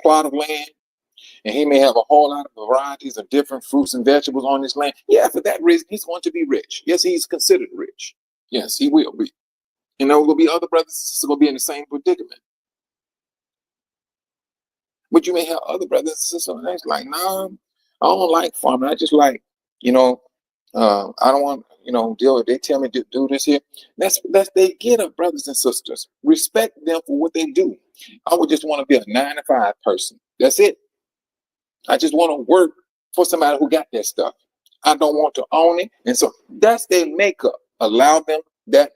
plot of land, and he may have a whole lot of varieties of different fruits and vegetables on his land. Yeah, for that reason, he's going to be rich. Yes, he's considered rich. Yes, he will be. And there will be other brothers and sisters going to be in the same predicament. But you may have other brothers and sisters that's like, nah, I don't like farming. I just like, you know, I don't want, deal with. They tell me to do this here. That's they get up, brothers and sisters. Respect them for what they do. I would just want to be a 9 to 5 person. That's it. I just want to work for somebody who got that stuff. I don't want to own it, and so that's their makeup. Allow them that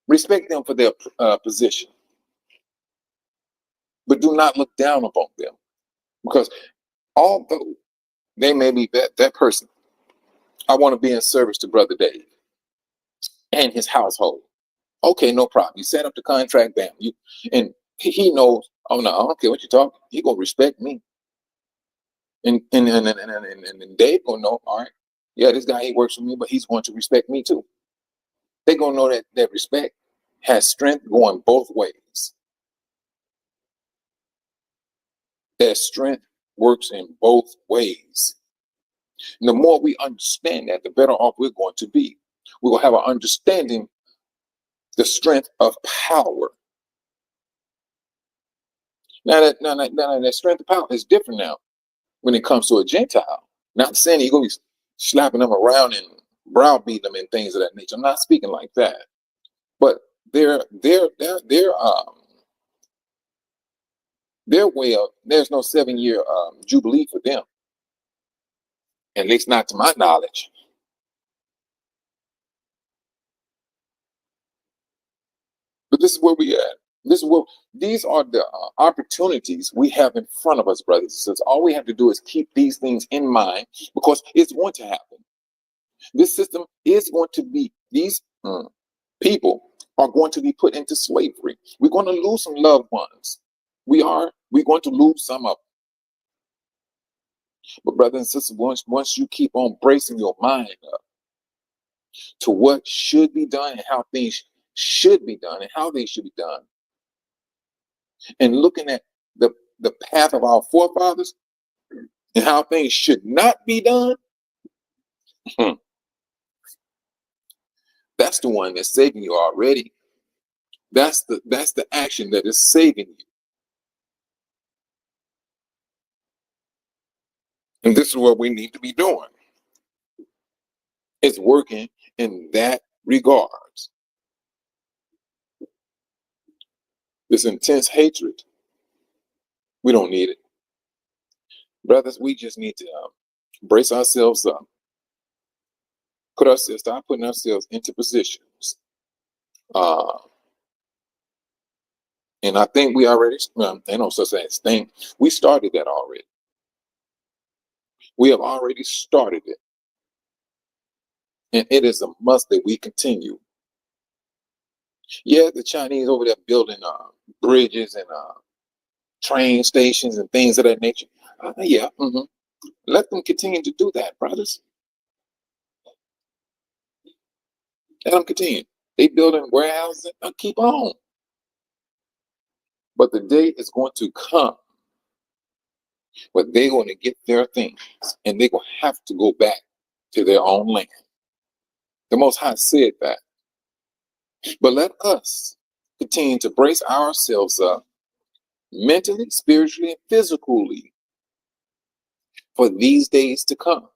respect them for their position, but do not look down upon them, because although they may be that person, I want to be in service to Brother Dave and his household. Okay, no problem. You set up the contract, bam. And he knows. Oh no, I don't care what you're talking. He gonna respect me, and Dave gonna know. All right, yeah, this guy he works for me, but he's going to respect me too. They gonna know that respect has strength going both ways. That strength works in both ways. And the more we understand that, the better off we're going to be. We're going to have an understanding the strength of power. Now that strength of power is different now when it comes to a Gentile. Not saying you're going to be slapping them around and browbeating them and things of that nature. I'm not speaking like that. But their way of, there's no 7-year jubilee for them, at least not to my knowledge. But this is where we at. These are the opportunities we have in front of us, brothers and sisters. All we have to do is keep these things in mind, because it's going to happen. This system is going to be, these people are going to be put into slavery. We're going to lose some loved ones. We're going to lose some of them. But brothers and sisters, once you keep on bracing your mind up to what should be done and how things should be done and how they should be done, and looking at the path of our forefathers and how things should not be done, that's the one that's saving you already. That's the action that is saving you. And this is what we need to be doing. It's working in that regards. This intense hatred, we don't need it. Brothers, we just need to brace ourselves up. Start putting ourselves into positions. And I think we already, ain't no such thing. We started that already. We have already started it. And it is a must that we continue. Yeah, the Chinese over there building bridges and train stations and things of that nature. Let them continue to do that, brothers. Let them continue. They building warehouses. Keep on. But the day is going to come where they're going to get their things, and they're going to have to go back to their own land. The Most High said that. But let us continue to brace ourselves up mentally, spiritually, and physically for these days to come.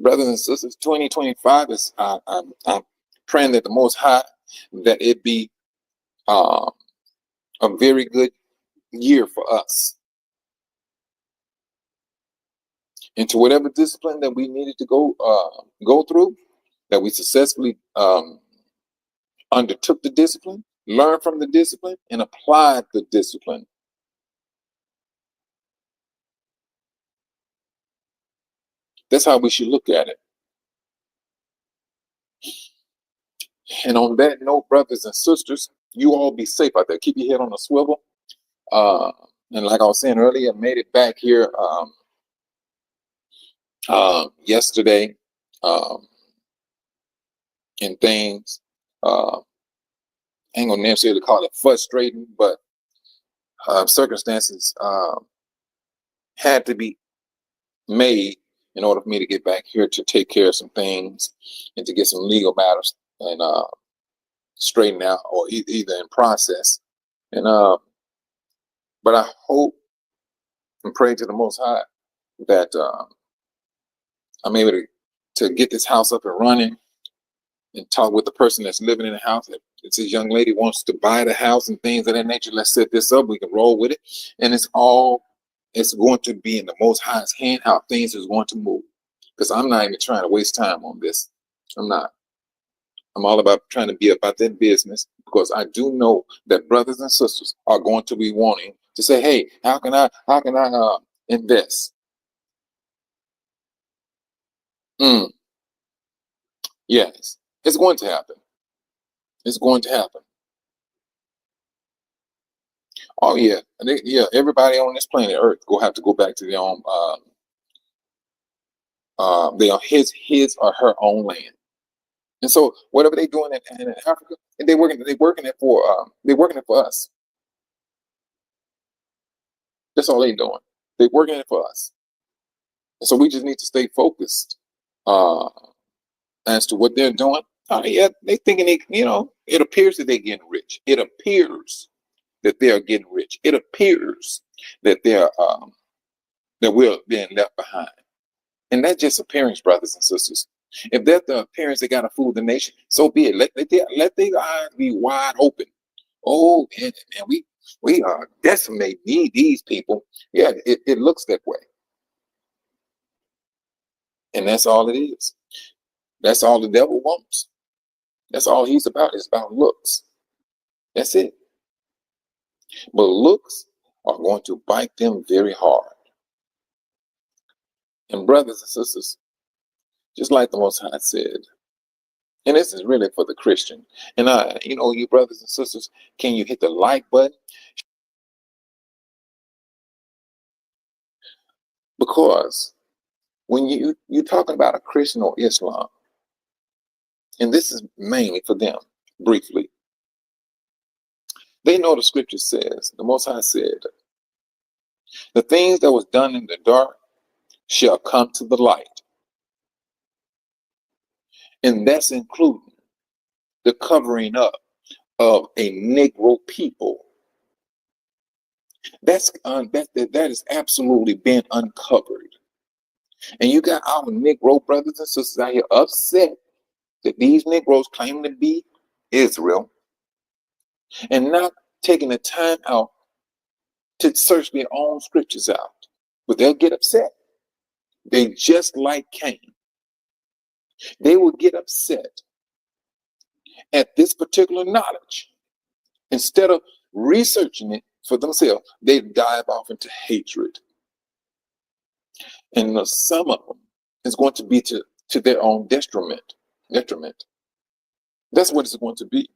Brothers and sisters, 2025 is, I'm praying that the Most High, that it be a very good year for us. Into whatever discipline that we needed to go through, that we successfully undertook the discipline, learned from the discipline, and applied the discipline. That's how we should look at it. And on that note, brothers and sisters, you all be safe out there. Keep your head on a swivel. Uh, and like I was saying earlier, made it back here yesterday, and things. I ain't gonna necessarily call it frustrating, but circumstances had to be made in order for me to get back here to take care of some things and to get some legal matters and straightened out, or either in process. And but I hope and pray to the Most High that I'm able to get this house up and running, and talk with the person that's living in the house. If this young lady wants to buy the house and things of that nature, let's set this up. We can roll with it, and it's going to be in the Most High's hand how things is going to move. Because I'm not even trying to waste time on this. I'm not. I'm all about trying to be about that business, because I do know that brothers and sisters are going to be wanting to say, "Hey, how can I invest?" Yes, it's going to happen. It's going to happen. Oh yeah, everybody on this planet Earth will have to go back to their own, his or her own land. And so whatever they're doing in Africa, they're working it for us. That's all they're doing. They're working it for us. And so we just need to stay focused as to what they're doing. Yeah, they thinking it appears that they're getting rich. It appears that they're getting rich. It appears that that we're being left behind. And that's just appearance, brothers and sisters. If that's the appearance that got to fool the nation, so be it. Let their eyes be wide open. Oh, and we are decimate these people. Yeah, it looks that way. And that's all it is. That's all the devil wants. That's all he's about. It's about looks. That's it. But looks are going to bite them very hard. And brothers and sisters, just like the Most High said, and this is really for the Christian. And you brothers and sisters, can you hit the like button? Because when you're talking about a Christian or Islam, and this is mainly for them, briefly, they know the scripture says, the Most High said, the things that was done in the dark shall come to the light. And that's including the covering up of a Negro people. That has absolutely been uncovered. And you got our Negro brothers and sisters out here upset that these Negroes claim to be Israel and not taking the time out to search their own scriptures out. But they'll get upset. They just like Cain. They will get upset at this particular knowledge. Instead of researching it for themselves, they dive off into hatred. And some of them is going to be to their own detriment. That's what it's going to be.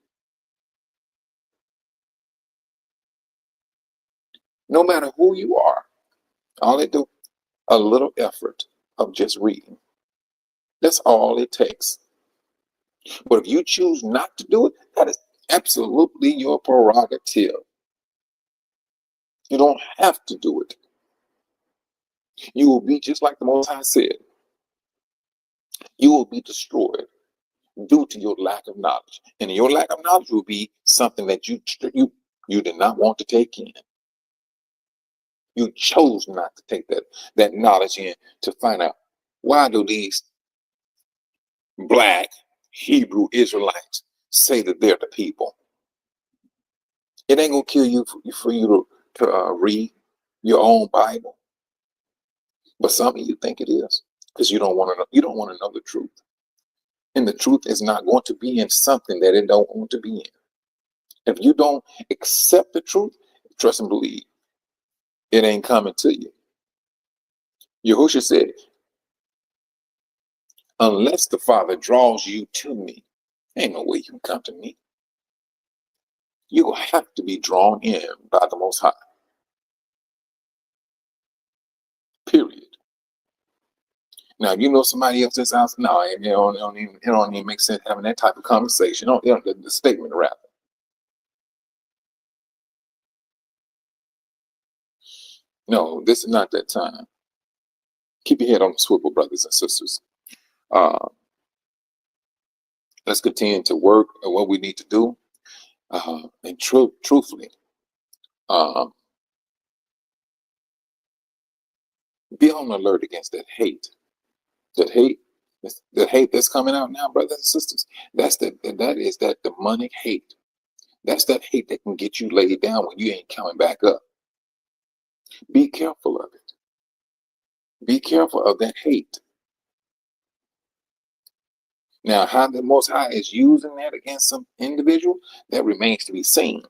No matter who you are, all they do, a little effort of just reading. That's all it takes. But if you choose not to do it, that is absolutely your prerogative. You don't have to do it. You will be just like the Most High said. You will be destroyed due to your lack of knowledge. And your lack of knowledge will be something that you did not want to take in. You chose not to take that knowledge in to find out, why do these Black Hebrew Israelites say that they're the people? It ain't gonna kill you for you to read your own Bible, but some of you think it is, because you don't want to know. You don't want to know the truth, and the truth is not going to be in something that it don't want to be in. If you don't accept the truth, trust and believe, it ain't coming to you. Yahushua said, unless the Father draws you to me, Ain't no way you can come to me. You're going to have to be drawn in by the Most High. Period. Now, if you know somebody else that's out, no, it don't even make sense having that type of conversation. The statement rather. No, this is not that time. Keep your head on the swivel, brothers and sisters. Let's continue to work at what we need to do. And truthfully, be on alert against that hate. That hate that's coming out now, brothers and sisters. That is that demonic hate. That's that hate that can get you laid down when you ain't coming back up. Be careful of it. Be careful of that hate. Now, how the Most High is using that against some individual, that remains to be seen.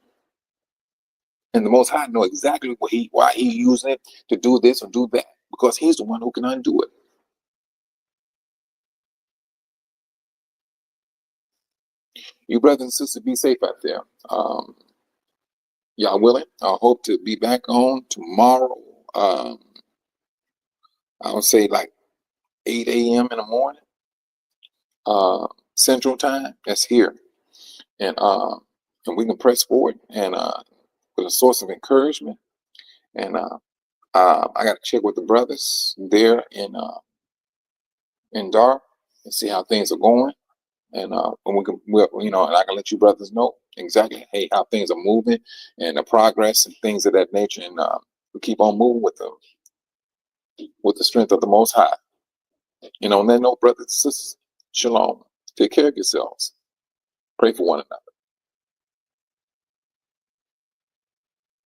And the Most High know exactly why he using it to do this or do that, because he's the one who can undo it. You brothers and sisters, be safe out there. Y'all willing? I hope to be back on tomorrow. I would say like 8 a.m. in the morning, Central Time. That's here, and we can press forward and with a source of encouragement. And I got to check with the brothers there in Dar and see how things are going. And and I can let you brothers know exactly, hey, how things are moving and the progress and things of that nature. And we keep on moving with the strength of the Most High. On that note, brothers and sisters, shalom. Take care of yourselves. Pray for one another.